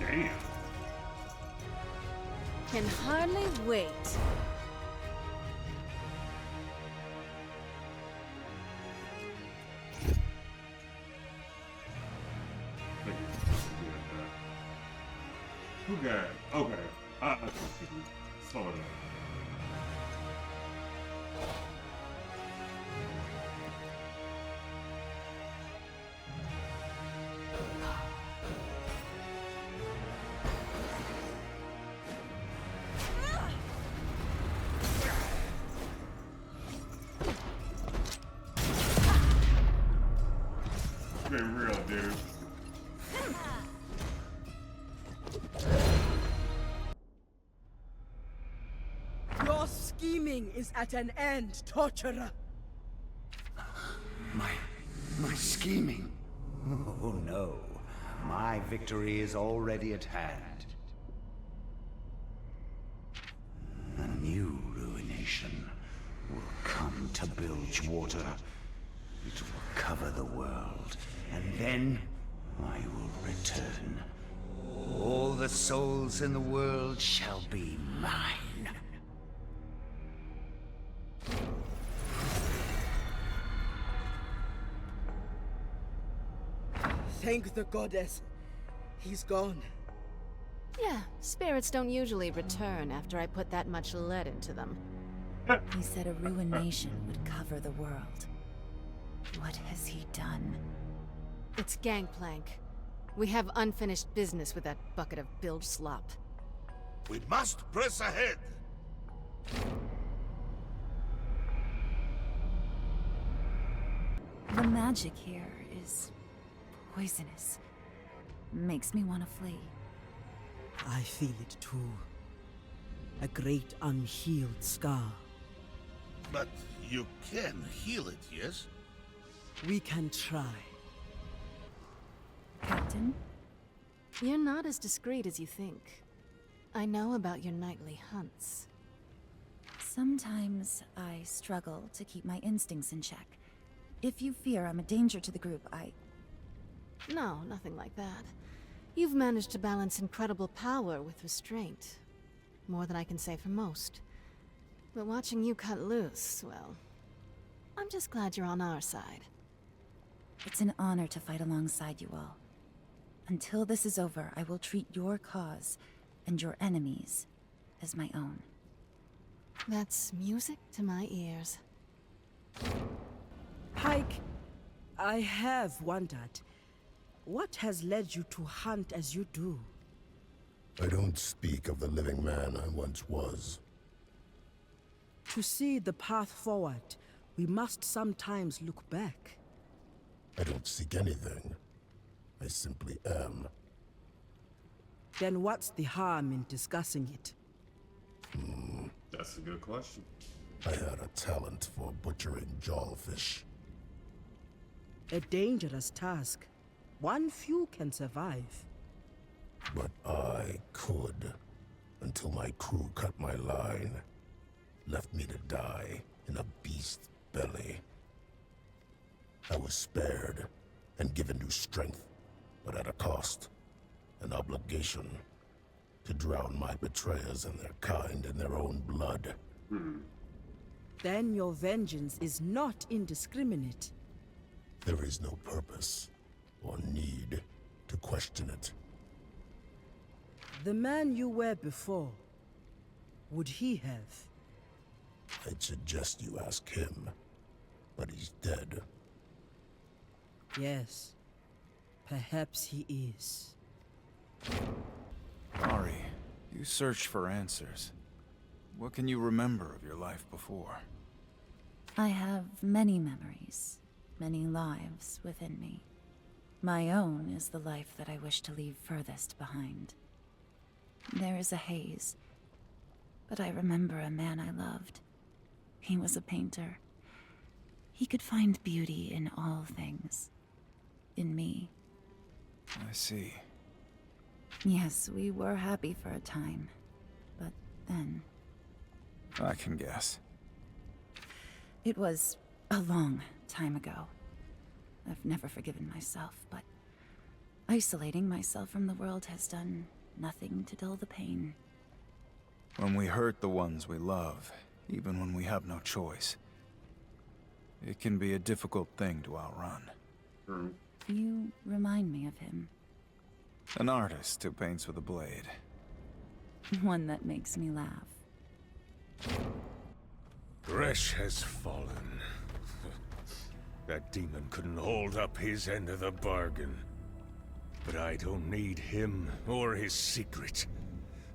Damn. Can hardly wait. Who got it? Okay. I sort of. Been real, dude. Your scheming is at an end, torturer. My scheming? Oh no. My victory is already at hand. A new ruination will come to Bilgewater. It will cover the world, and then I will return. All the souls in the world shall be mine. Thank the goddess. He's gone. Yeah, spirits don't usually return after I put that much lead into them. He said a ruination would cover the world. What has he done? It's Gangplank. We have unfinished business with that bucket of bilge slop. We must press ahead. The magic here is poisonous. Makes me want to flee. I feel it too. A great unhealed scar. But you can heal it, yes? We can try. Captain? You're not as discreet as you think. I know about your nightly hunts. Sometimes I struggle to keep my instincts in check. If you fear I'm a danger to the group, No, nothing like that. You've managed to balance incredible power with restraint. More than I can say for most. But watching you cut loose, well... I'm just glad you're on our side. It's an honor to fight alongside you all. Until this is over, I will treat your cause and your enemies as my own. That's music to my ears. Pyke, I have wondered, what has led you to hunt as you do? I don't speak of the living man I once was. To see the path forward, we must sometimes look back. I don't seek anything. I simply am. Then what's the harm in discussing it? That's a good question. I had a talent for butchering jawfish. A dangerous task. One few can survive. But I could, until my crew cut my line, left me to die in a beast's belly. I was spared and given new strength, but at a cost, an obligation to drown my betrayers and their kind in their own blood. Then your vengeance is not indiscriminate. There is no purpose or need to question it. The man you were before, would he have? I'd suggest you ask him, but he's dead. Yes, perhaps he is. Ari, you search for answers. What can you remember of your life before? I have many memories, many lives within me. My own is the life that I wish to leave furthest behind. There is a haze, but I remember a man I loved. He was a painter. He could find beauty in all things. In me. I see. Yes, we were happy for a time, but then... I can guess. It was a long time ago. I've never forgiven myself, but isolating myself from the world has done nothing to dull the pain. When we hurt the ones we love, even when we have no choice, it can be a difficult thing to outrun. You remind me of him. An artist who paints with a blade. One that makes me laugh. Thresh has fallen. That demon couldn't hold up his end of the bargain. But I don't need him or his secret.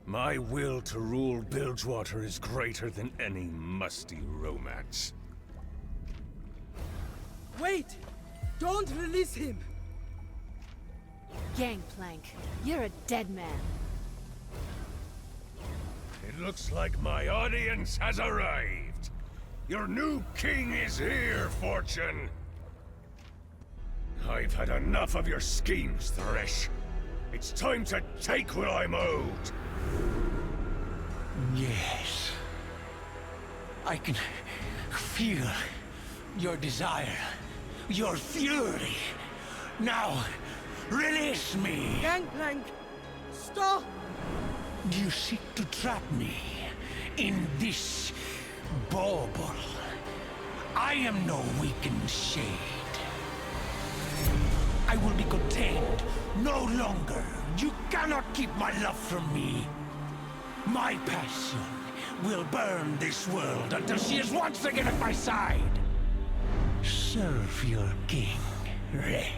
My will to rule Bilgewater is greater than any musty romance. Wait! Don't release him! Gangplank, you're a dead man. It It looks like my audience has arrived. Your new king is here, Fortune. I've had enough of your schemes, Thresh. It's time to take what I'm owed. Yes. I can feel your desire, your fury. Now, release me! Gangplank! Stop! You seek to trap me in this bauble. I am no weakened shade. I will be contained no longer. You cannot keep my love from me. My passion will burn this world until she is once again at my side. Serve your king, wretch.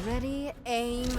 Ready, aim.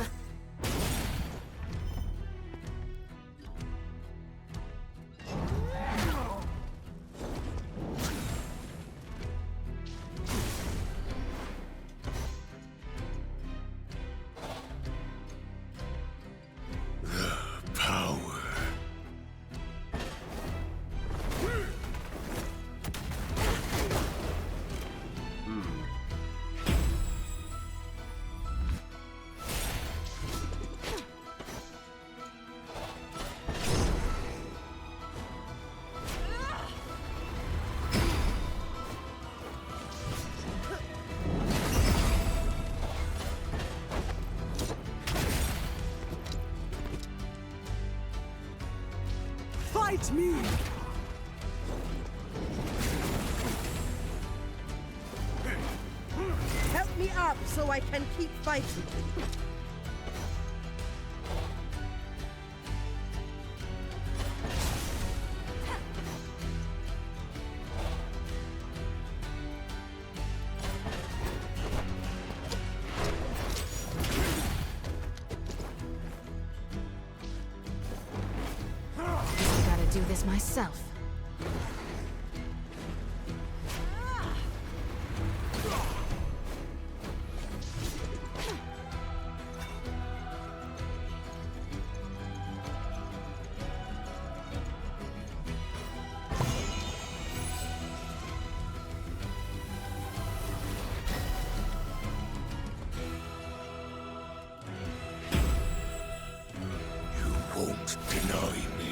Fight me! Help me up so I can keep fighting. Do this myself. You won't deny me.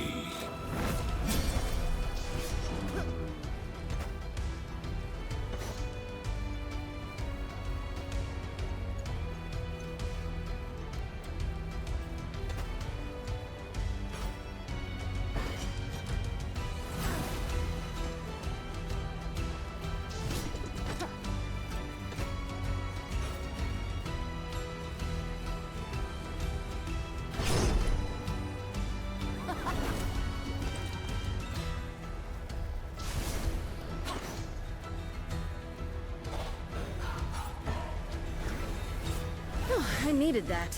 I needed that.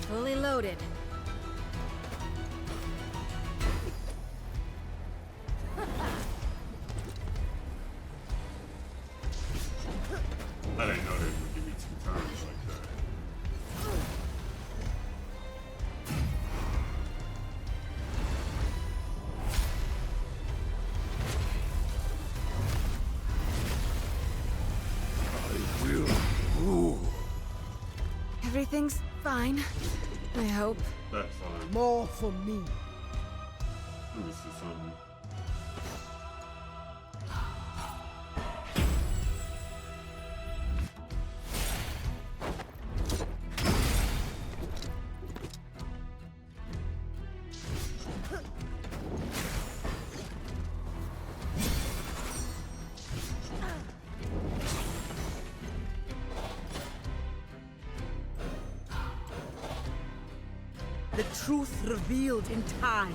Fully loaded. I didn't know they would give me 2 turns like that. I will rule. Everything's fine. I hope. That's fine. More for me. Let me see something. The truth revealed in time.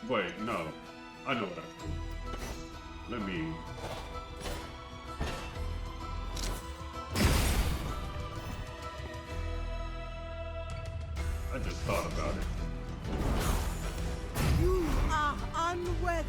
Wait, no. I know what I do. Let me... I just thought about it. You are unworthy.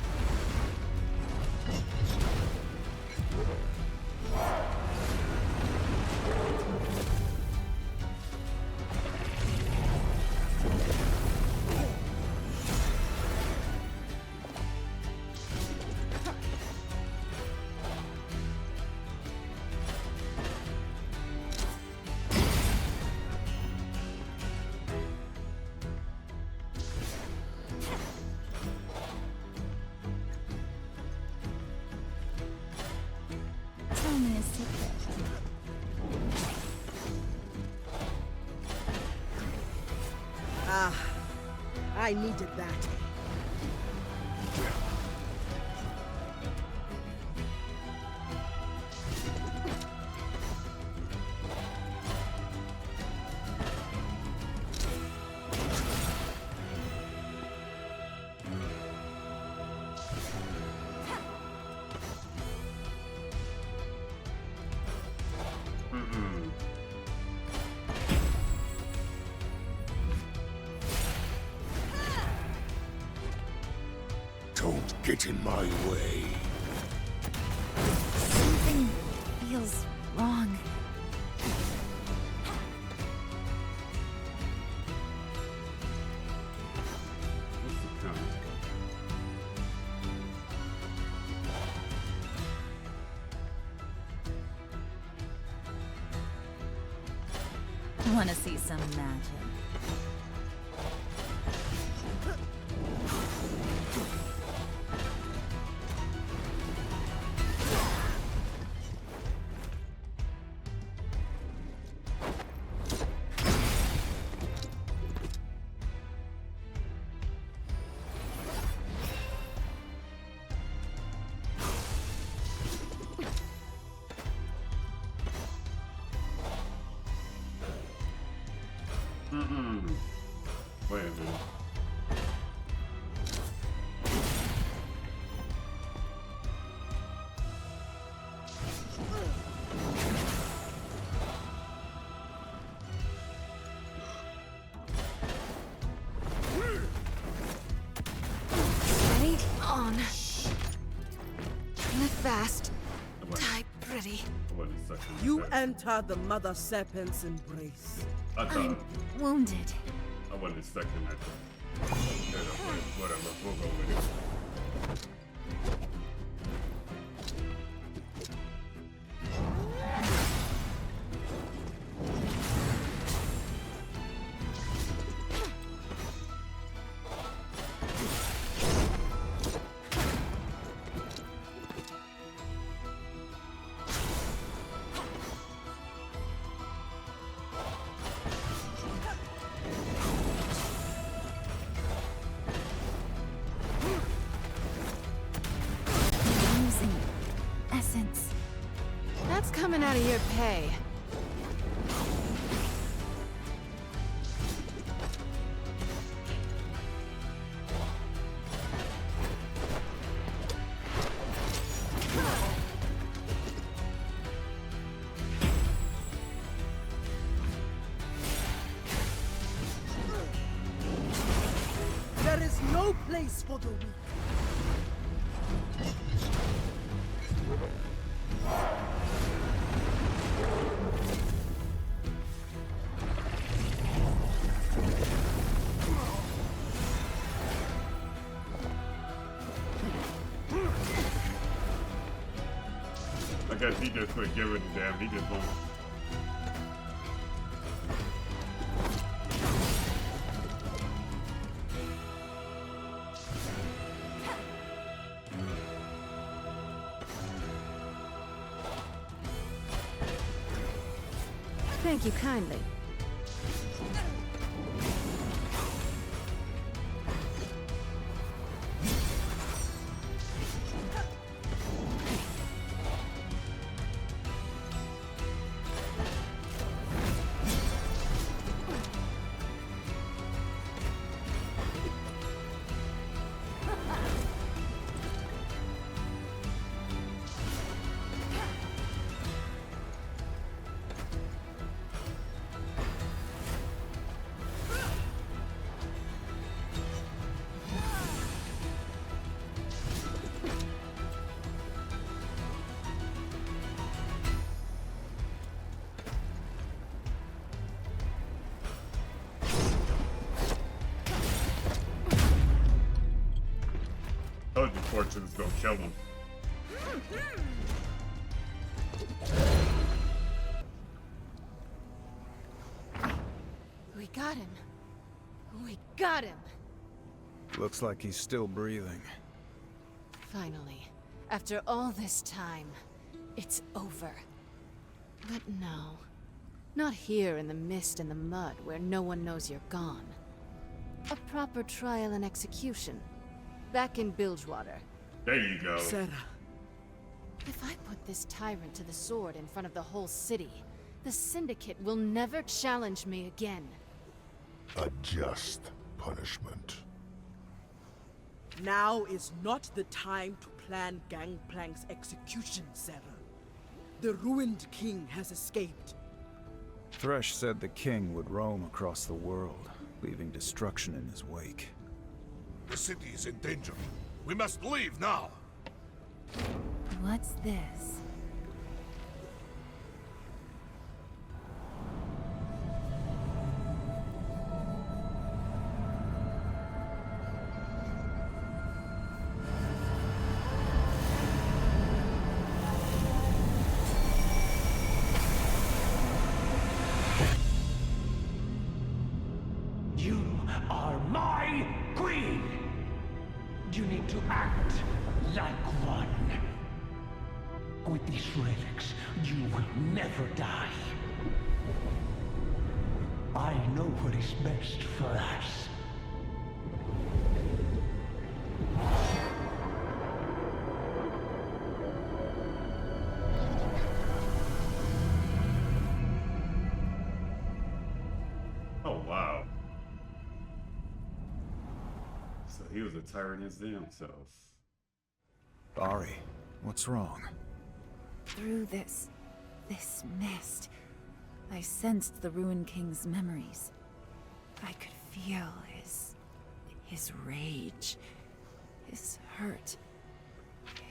Tell me a secret. Ah, I needed that. Don't get in my way. Something feels wrong. Want to see some magic? Wait a minute. Ready? On. Live fast. Die pretty. You enter the Mother Serpent's embrace. I'm wounded. I wasn't expecting that. Whatever, we'll go with it. That's coming out of your pay. There is no place for the weak. I guess he just quit giving a damn. He just won't. Thank you kindly. told you Fortune was gonna kill him. We got him. We got him. Looks like he's still breathing. Finally, after all this time, it's over. But no. Not here in the mist and the mud where no one knows you're gone. A proper trial and execution. Back in Bilgewater. There you go. Sarah. If I put this tyrant to the sword in front of the whole city, the Syndicate will never challenge me again. A just punishment. Now is not the time to plan Gangplank's execution, Sarah. The ruined king has escaped. Thresh said the king would roam across the world, leaving destruction in his wake. The city is in danger. We must leave now. What's this? You are my queen! You need to act like one. With these relics, you will never die. I know what is best for us. Oh wow. So he was a tyrant his damn self. Ari, what's wrong? Through this mist, I sensed the Ruined King's memories. I could feel his rage, his hurt,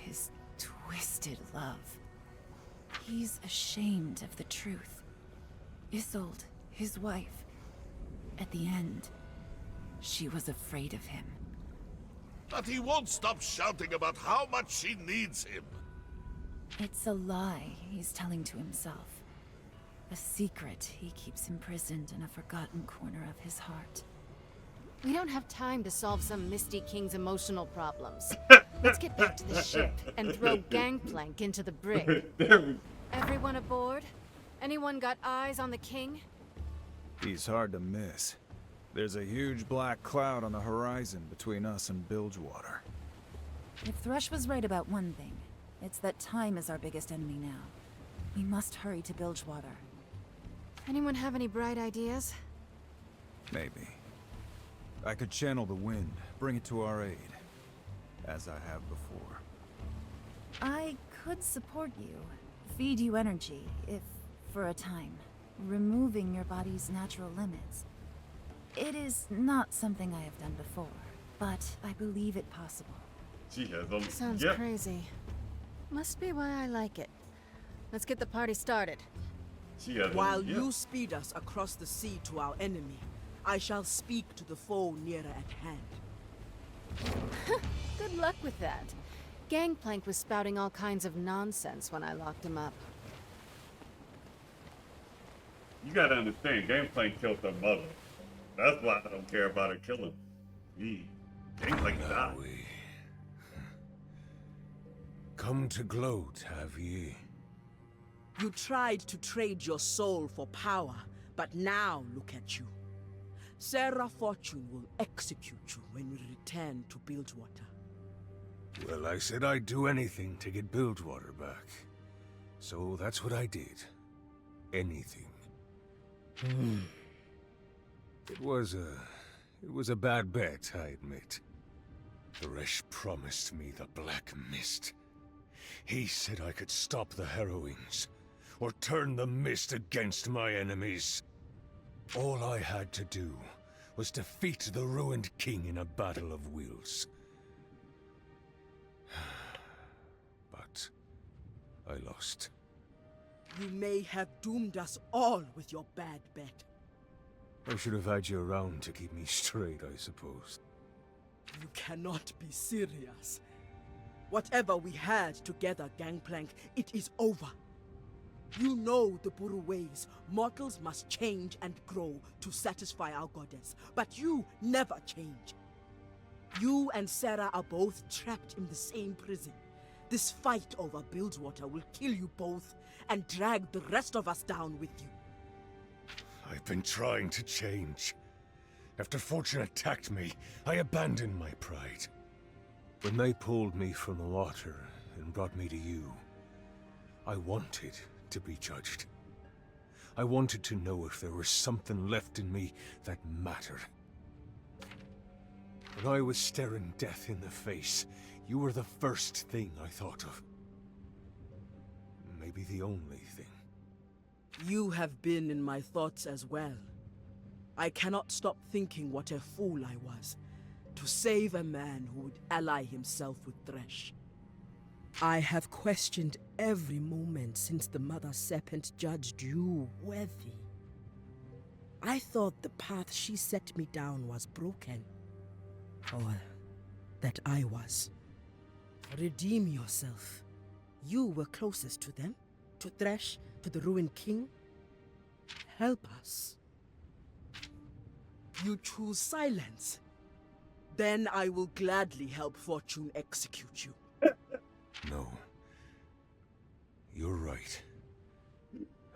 his twisted love. He's ashamed of the truth. Isolde, his wife, at the end, she was afraid of him. But he won't stop shouting about how much she needs him. It's a lie he's telling to himself. A secret he keeps imprisoned in a forgotten corner of his heart. We don't have time to solve some Misty King's emotional problems. Let's get back to the ship and throw Gangplank into the brig. Everyone aboard? Anyone got eyes on the king? He's hard to miss. There's a huge black cloud on the horizon between us and Bilgewater. If Thresh was right about one thing, it's that time is our biggest enemy now. We must hurry to Bilgewater. Anyone have any bright ideas? Maybe. I could channel the wind, bring it to our aid, as I have before. I could support you, feed you energy, if for a time, removing your body's natural limits. It is not something I have done before, but I believe it possible. She has them. Sounds crazy. Must be why I like it. Let's get the party started. She has While you speed us across the sea to our enemy, I shall speak to the foe nearer at hand. Good luck with that. Gangplank was spouting all kinds of nonsense when I locked him up. You gotta understand, Gangplank killed her mother. That's why I don't care about her killing. Gangplank died. Come to gloat, have ye? You tried to trade your soul for power, but now look at you. Sarah Fortune will execute you when we return to Bilgewater. Well, I said I'd do anything to get Bilgewater back. So that's what I did. Anything. It was a bad bet, I admit. Thresh promised me the Black Mist. He said I could stop the Harrowings, or turn the mist against my enemies. All I had to do was defeat the Ruined King in a battle of wills. But I lost. You may have doomed us all with your bad bet. I should have had you around to keep me straight, I suppose. You cannot be serious. Whatever we had together, Gangplank, it is over. You know the Buhru ways. Mortals must change and grow to satisfy our goddess. But you never change. You and Sarah are both trapped in the same prison. This fight over Bilgewater will kill you both and drag the rest of us down with you. I've been trying to change. After Fortune attacked me, I abandoned my pride. When they pulled me from the water and brought me to you, I wanted to be judged. I wanted to know if there was something left in me that mattered. When I was staring death in the face, you were the first thing I thought of. Maybe the only thing. You have been in my thoughts as well. I cannot stop thinking what a fool I was to save a man who would ally himself with Thresh. I have questioned every moment since the Mother Serpent judged you worthy. I thought the path she set me down was broken. Or that I was. Redeem yourself. You were closest to them, to Thresh, to the ruined king. Help us. You choose silence. Then I will gladly help Fortune execute you. No. You're right.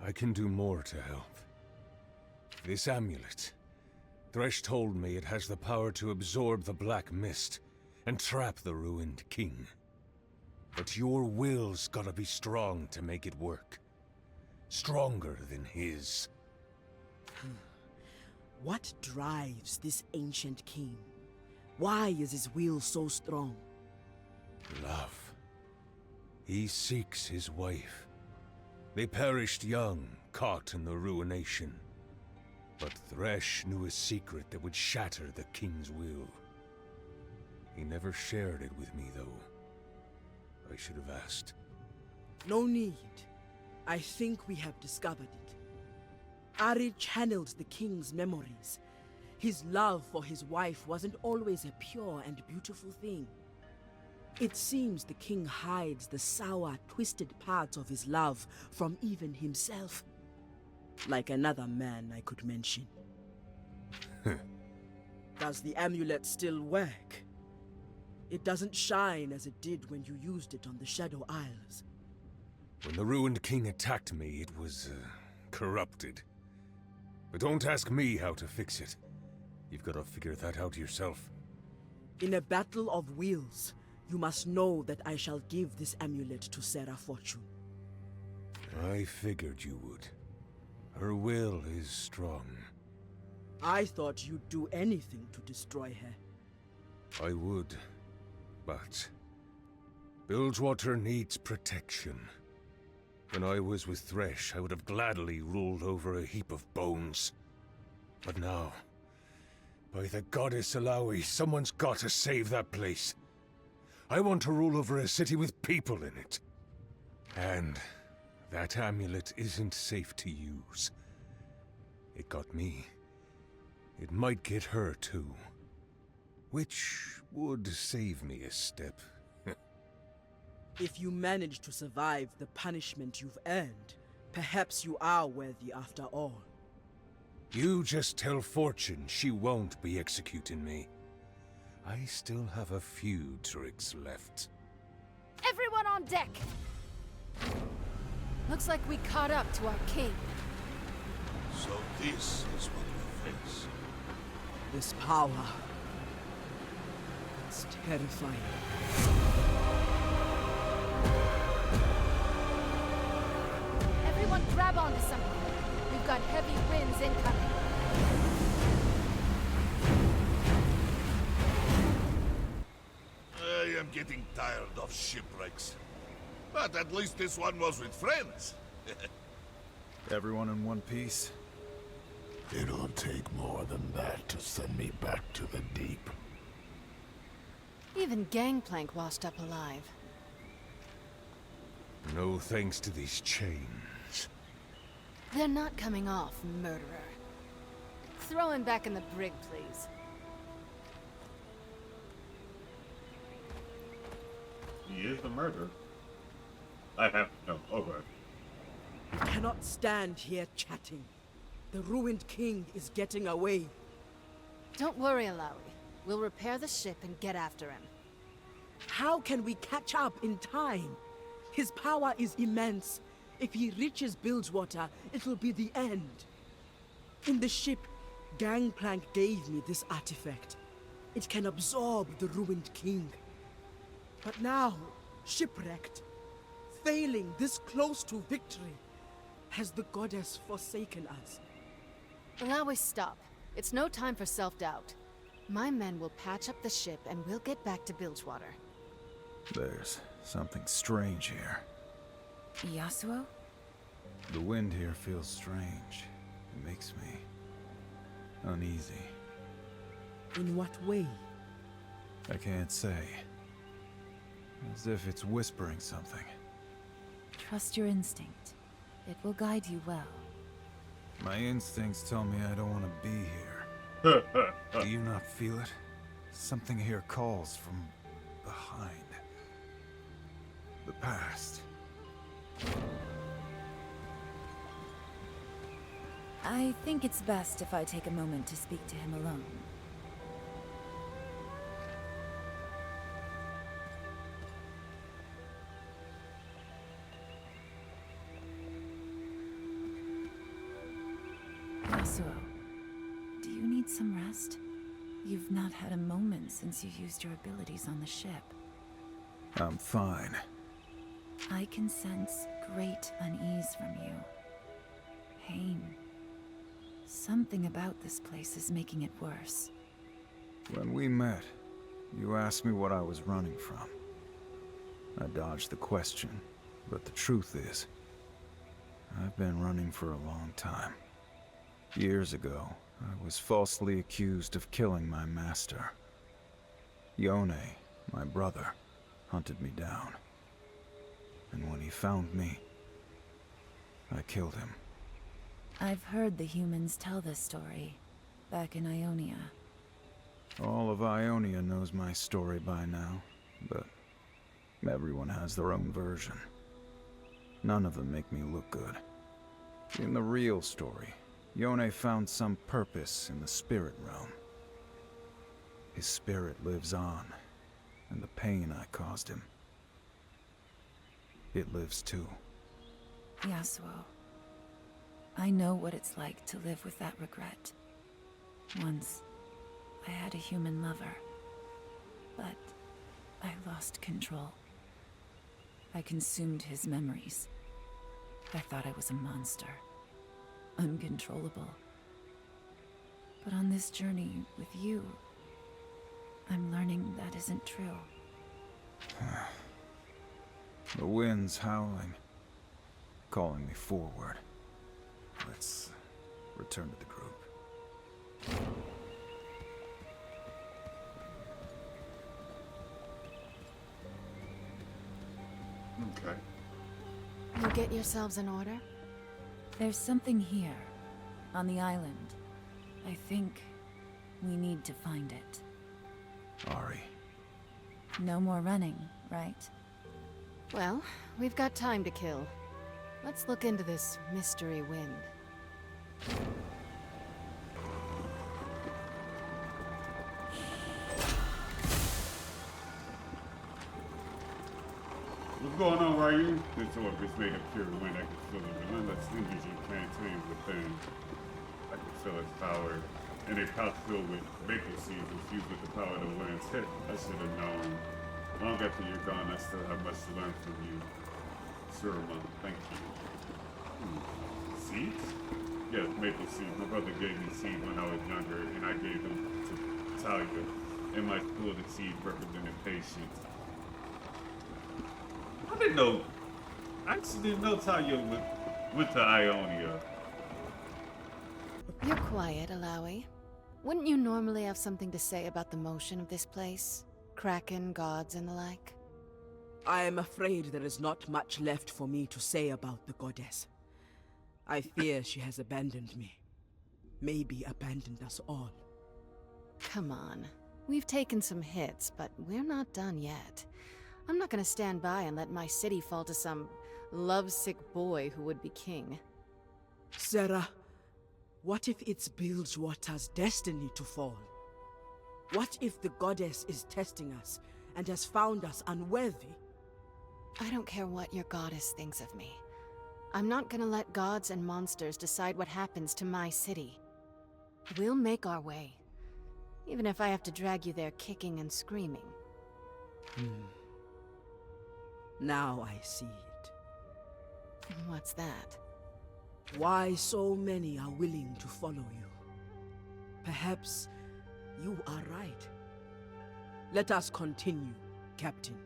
I can do more to help. This amulet. Thresh told me it has the power to absorb the black mist and trap the ruined king. But your will's gotta be strong to make it work. Stronger than his. What drives this ancient king? Why is his will so strong? Love. He seeks his wife. They perished young, caught in the ruination. But Thresh knew a secret that would shatter the king's will. He never shared it with me, though. I should have asked. No need. I think we have discovered it. Ari channeled the king's memories. His love for his wife wasn't always a pure and beautiful thing. It seems the king hides the sour, twisted parts of his love from even himself. Like another man I could mention. Does the amulet still work? It doesn't shine as it did when you used it on the Shadow Isles. When the ruined king attacked me, it was, corrupted. But don't ask me how to fix it. You've got to figure that out yourself. In a battle of wills, you must know that I shall give this amulet to Sarah Fortune. I figured you would. Her will is strong. I thought you'd do anything to destroy her. I would, but Bilgewater needs protection. When I was with Thresh, I would have gladly ruled over a heap of bones. But now, by the goddess Illaoi, someone's got to save that place. I want to rule over a city with people in it. And that amulet isn't safe to use. It got me. It might get her too. Which would save me a step. If you manage to survive the punishment you've earned, perhaps you are worthy after all. You just tell Fortune she won't be executing me. I still have a few tricks left. Everyone on deck! Looks like we caught up to our king. So this is what we face. This power. It's terrifying. Everyone grab onto something. We've got heavy winds incoming. I am getting tired of shipwrecks. But at least this one was with friends. Everyone in one piece? It'll take more than that to send me back to the deep. Even Gangplank washed up alive. No thanks to these chains. They're not coming off, murderer. Throw him back in the brig, please. he is the murderer. I have no. Okay. We cannot stand here chatting. The ruined king is getting away. Don't worry, Illaoi. We'll repair the ship and get after him. How can we catch up in time? His power is immense. If he reaches Bilgewater, it will be the end. In the ship, Gangplank gave me this artifact. It can absorb the ruined king. But now, shipwrecked, failing this close to victory, has the goddess forsaken us? Illaoi, stop. It's no time for self-doubt. My men will patch up the ship and we'll get back to Bilgewater. There's something strange here. Yasuo? The wind here feels strange. It makes me uneasy. In what way? I can't say. As if it's whispering something. Trust your instinct. It will guide you well. My instincts tell me I don't want to be here. Do you not feel it? Something here calls from behind. The past. I think it's best if I take a moment to speak to him alone. Yasuo, do you need some rest? You've not had a moment since you used your abilities on the ship. I'm fine. I can sense great unease from you. Pain. Something about this place is making it worse. When we met, you asked me what I was running from. I dodged the question, but the truth is, I've been running for a long time. Years ago, I was falsely accused of killing my master. Yone, my brother, hunted me down. And when he found me, I killed him. I've heard the humans tell this story, back in Ionia. All of Ionia knows my story by now, but everyone has their own version. None of them make me look good. In the real story, Yone found some purpose in the spirit realm. His spirit lives on, and the pain I caused him, it lives too. Yasuo, I know what it's like to live with that regret. Once, I had a human lover, but I lost control. I consumed his memories. I thought I was a monster, uncontrollable. But on this journey with you, I'm learning that isn't true. The wind's howling, calling me forward. Let's return to the group. Okay. You get yourselves in order? There's something here, on the island. I think we need to find it. Ari. No more running, right? Well, we've got time to kill. Let's look into this mystery wind. What's going on, Ryu? This orb is made of pure wind. I can feel the relentless energy contained within. I can feel its power. And a pouch filled with maple seeds infused with the power of the wind's hit. I should have known. Long after you're gone, I still have much to learn from you. Surma, thank you. Seeds? Yes, maple seeds. My brother gave me seeds when I was younger, and I gave them to Talia. And my school, the seeds represented patience. I didn't know. I actually didn't know Talia went to Ionia. You're quiet, Illaoi. Wouldn't you normally have something to say about the motion of this place? Kraken, gods, and the like? I am afraid there is not much left for me to say about the goddess. I fear she has abandoned me. Maybe abandoned us all. Come on. We've taken some hits, but we're not done yet. I'm not gonna stand by and let my city fall to some lovesick boy who would be king. Sarah, what if it's Bilgewater's destiny to fall? What if the goddess is testing us and has found us unworthy? I don't care what your goddess thinks of me. I'm not gonna let gods and monsters decide what happens to my city. We'll make our way, even if I have to drag you there kicking and screaming. Now I see it. What's that? Why so many are willing to follow you. Perhaps you are right. Let us continue, Captain.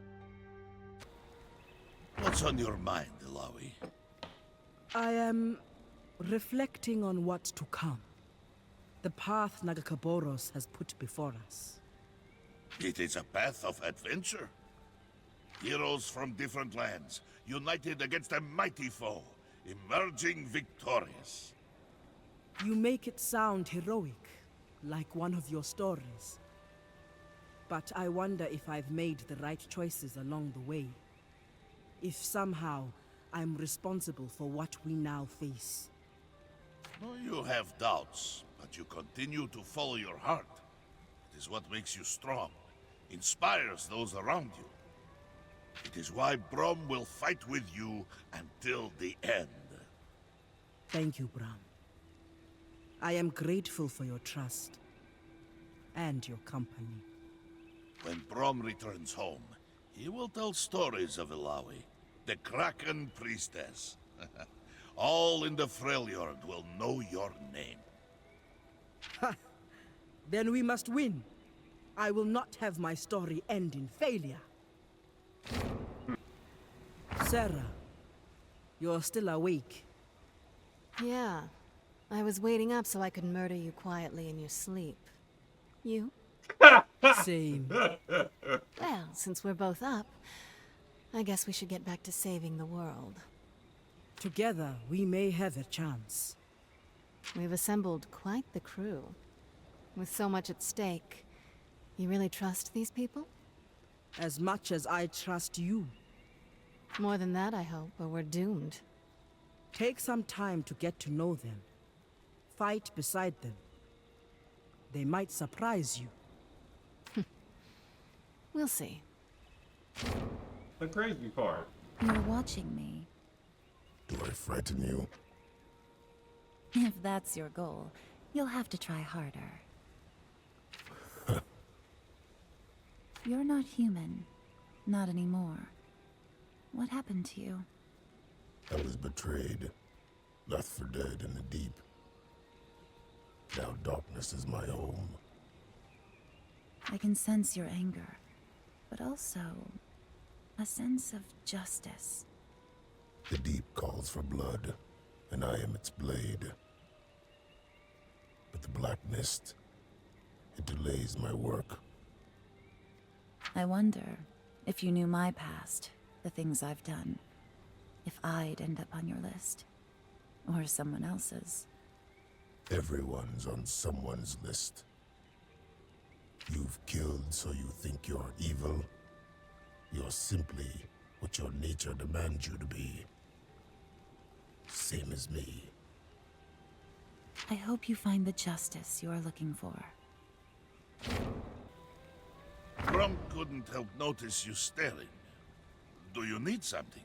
What's on your mind, Illaoi? I am reflecting on what's to come. The path Nagakabouros has put before us. It is a path of adventure. Heroes from different lands, united against a mighty foe, emerging victorious. You make it sound heroic, like one of your stories. But I wonder if I've made the right choices along the way. If somehow I'm responsible for what we now face. No, you have doubts, but you continue to follow your heart. It is what makes you strong, inspires those around you. It is why Braum will fight with you until the end. Thank you, Braum. I am grateful for your trust and your company. When Braum returns home, he will tell stories of Illaoi, the Kraken Priestess. All in the Freljord will know your name. Ha! Then we must win. I will not have my story end in failure. Sarah, you're still awake. Yeah. I was waiting up so I could murder you quietly in your sleep. You? Same. Well, since we're both up, I guess we should get back to saving the world. Together, we may have a chance. We've assembled quite the crew. With so much at stake, you really trust these people? As much as I trust you. More than that, I hope, or we're doomed. Take some time to get to know them. Fight beside them. They might surprise you. We'll see. The crazy part. You're watching me. Do I frighten you? If that's your goal, you'll have to try harder. You're not human. Not anymore. What happened to you? I was betrayed, left for dead in the deep. Now darkness is my home. I can sense your anger, but also a sense of justice. The deep calls for blood, and I am its blade. But the black mist, it delays my work. I wonder if you knew my past, the things I've done, if I'd end up on your list, or someone else's. Everyone's on someone's list. You've killed so you think you're evil. You're simply what your nature demands you to be. Same as me. I hope you find the justice you are looking for. Braum couldn't help notice you staring. Do you need something?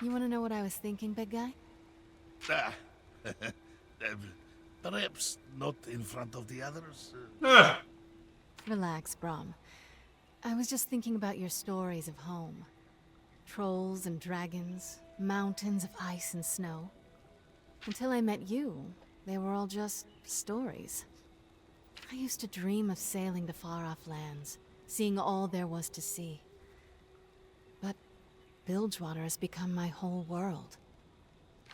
You want to know what I was thinking, big guy? Ah, perhaps not in front of the others. Relax, Braum. I was just thinking about your stories of home. Trolls and dragons, mountains of ice and snow. Until I met you, they were all just stories. I used to dream of sailing to far-off lands, seeing all there was to see. But Bilgewater has become my whole world.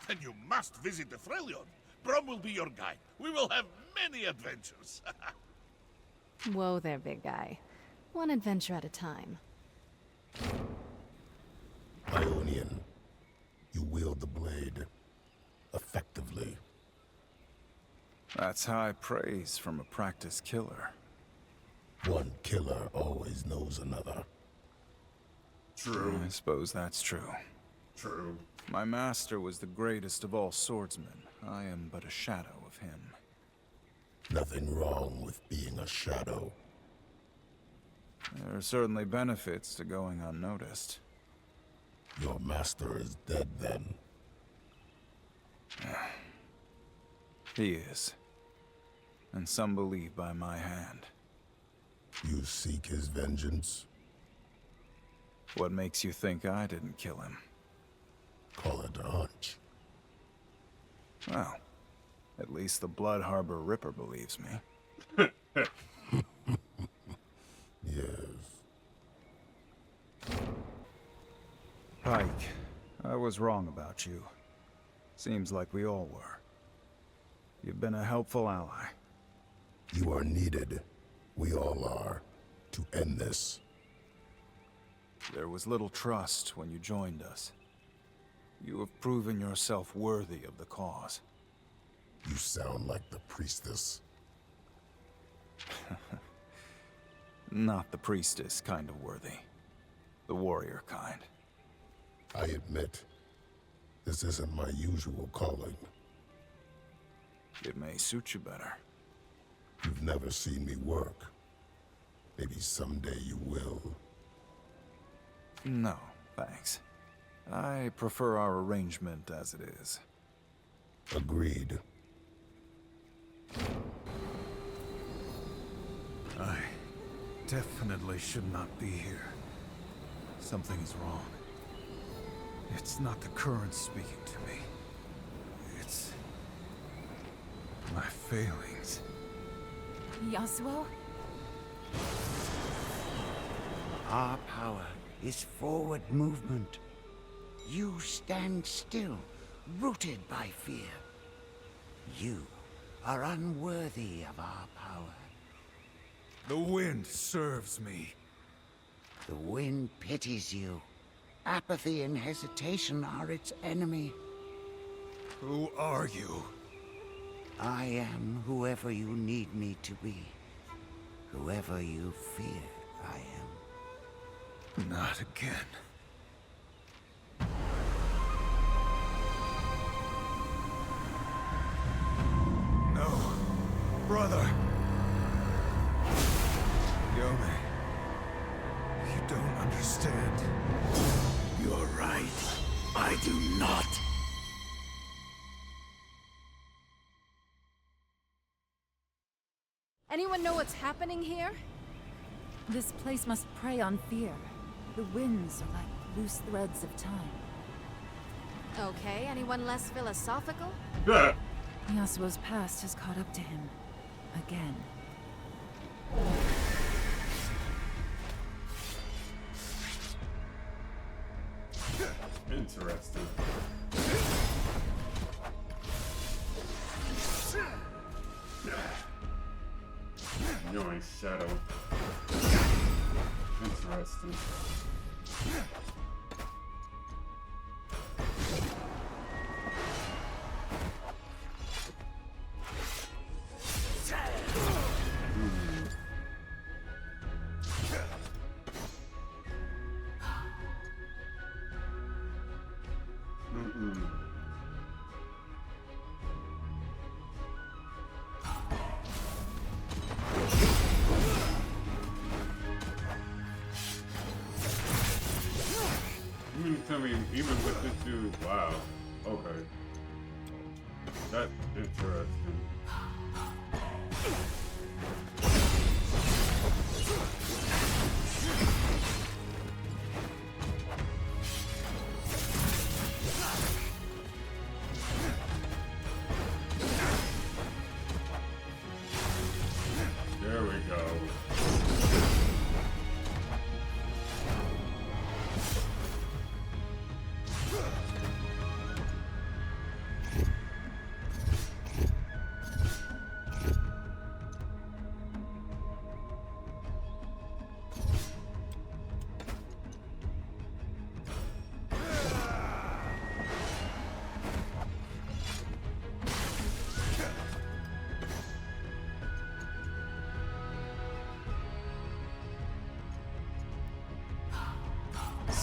Then you must visit the Freljord. Braum will be your guide. We will have many adventures. Whoa there, big guy. One adventure at a time. Ionian, you wield the blade effectively. That's high praise from a practiced killer. One killer always knows another. True. I suppose that's true. True. My master was the greatest of all swordsmen. I am but a shadow of him. Nothing wrong with being a shadow. There are certainly benefits to going unnoticed. Your master is dead then. He is. And some believe by my hand. You seek his vengeance? What makes you think I didn't kill him? Call it a hunch. Well, at least the Blood Harbor Ripper believes me. Yes. Pyke, I was wrong about you. Seems like we all were. You've been a helpful ally. You are needed. We all are. To end this. There was little trust when you joined us. You have proven yourself worthy of the cause. You sound like the priestess. Not the priestess kind of worthy. The warrior kind. I admit, this isn't my usual calling. It may suit you better. You've never seen me work. Maybe someday you will. No, thanks. I prefer our arrangement as it is. Agreed. I definitely should not be here. Something is wrong. It's not the current speaking to me. It's my failings. Yasuo? Our power is forward movement. You stand still, rooted by fear. You are unworthy of our power. The wind serves me. The wind pities you. Apathy and hesitation are its enemy. Who are you? I am whoever you need me to be. Whoever you fear I am. Not again. No, brother. Yome, you don't understand. You're right. I do not. Anyone know what's happening here? This place must prey on fear. The winds are like loose threads of time. Okay, anyone less philosophical? Yasuo's past has caught up to him. Again. Interesting. Annoying shadow. Interesting. Even with this dude, wow. Okay. That's interesting. There we go.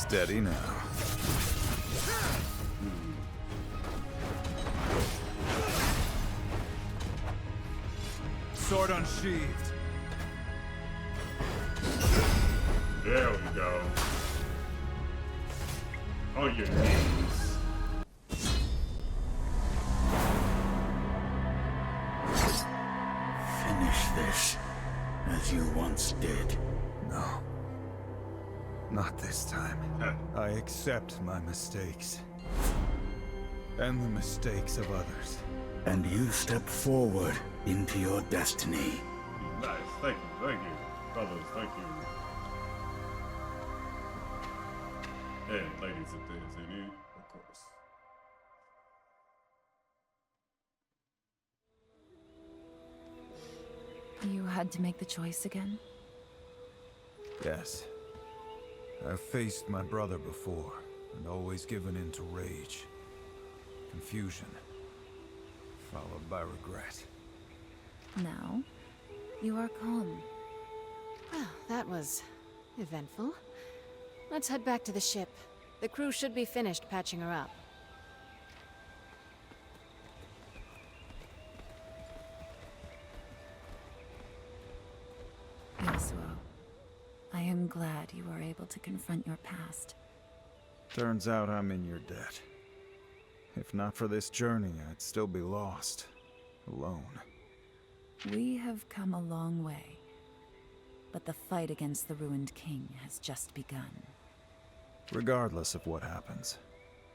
Steady now. Sword unsheathed. There we go. On your knees. Finish this, as you once did. No. Not this time. I accept my mistakes. And the mistakes of others. And you step forward into your destiny. Nice, thank you, brothers, thank you. And ladies, if there's any, of course. You had to make the choice again? Yes. I've faced my brother before, and always given in to rage. Confusion. Followed by regret. Now, you are calm. Well, that was eventful. Let's head back to the ship. The crew should be finished patching her up. Yasuo, I am glad you were able to confront your past. Turns out I'm in your debt. If not for this journey, I'd still be lost. Alone. We have come a long way. But the fight against the ruined king has just begun. Regardless of what happens,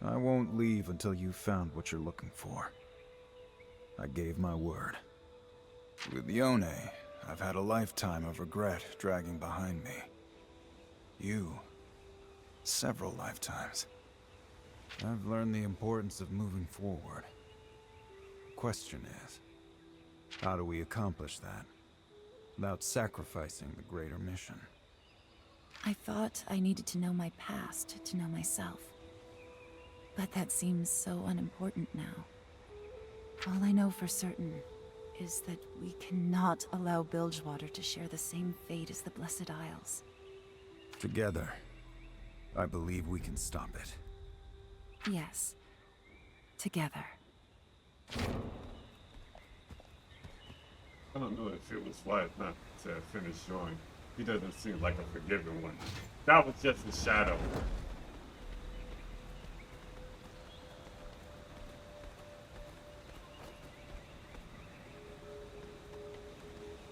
I won't leave until you've found what you're looking for. I gave my word. With Yone, I've had a lifetime of regret dragging behind me. You, several lifetimes. I've learned the importance of moving forward. Question is, how do we accomplish that without sacrificing the greater mission? I thought I needed to know my past to know myself. But that seems so unimportant now. All I know for certain is that we cannot allow Bilgewater to share the same fate as the Blessed Isles. Together, I believe we can stop it. Yes. Together. I don't know if it was wise not to finish showing. He doesn't seem like a forgiving one. That was just a shadow.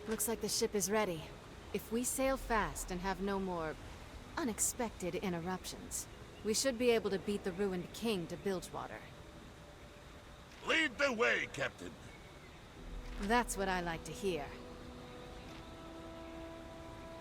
Looks like the ship is ready. If we sail fast and have no more unexpected interruptions, we should be able to beat the ruined king to Bilgewater. Lead the way, Captain. That's what I like to hear.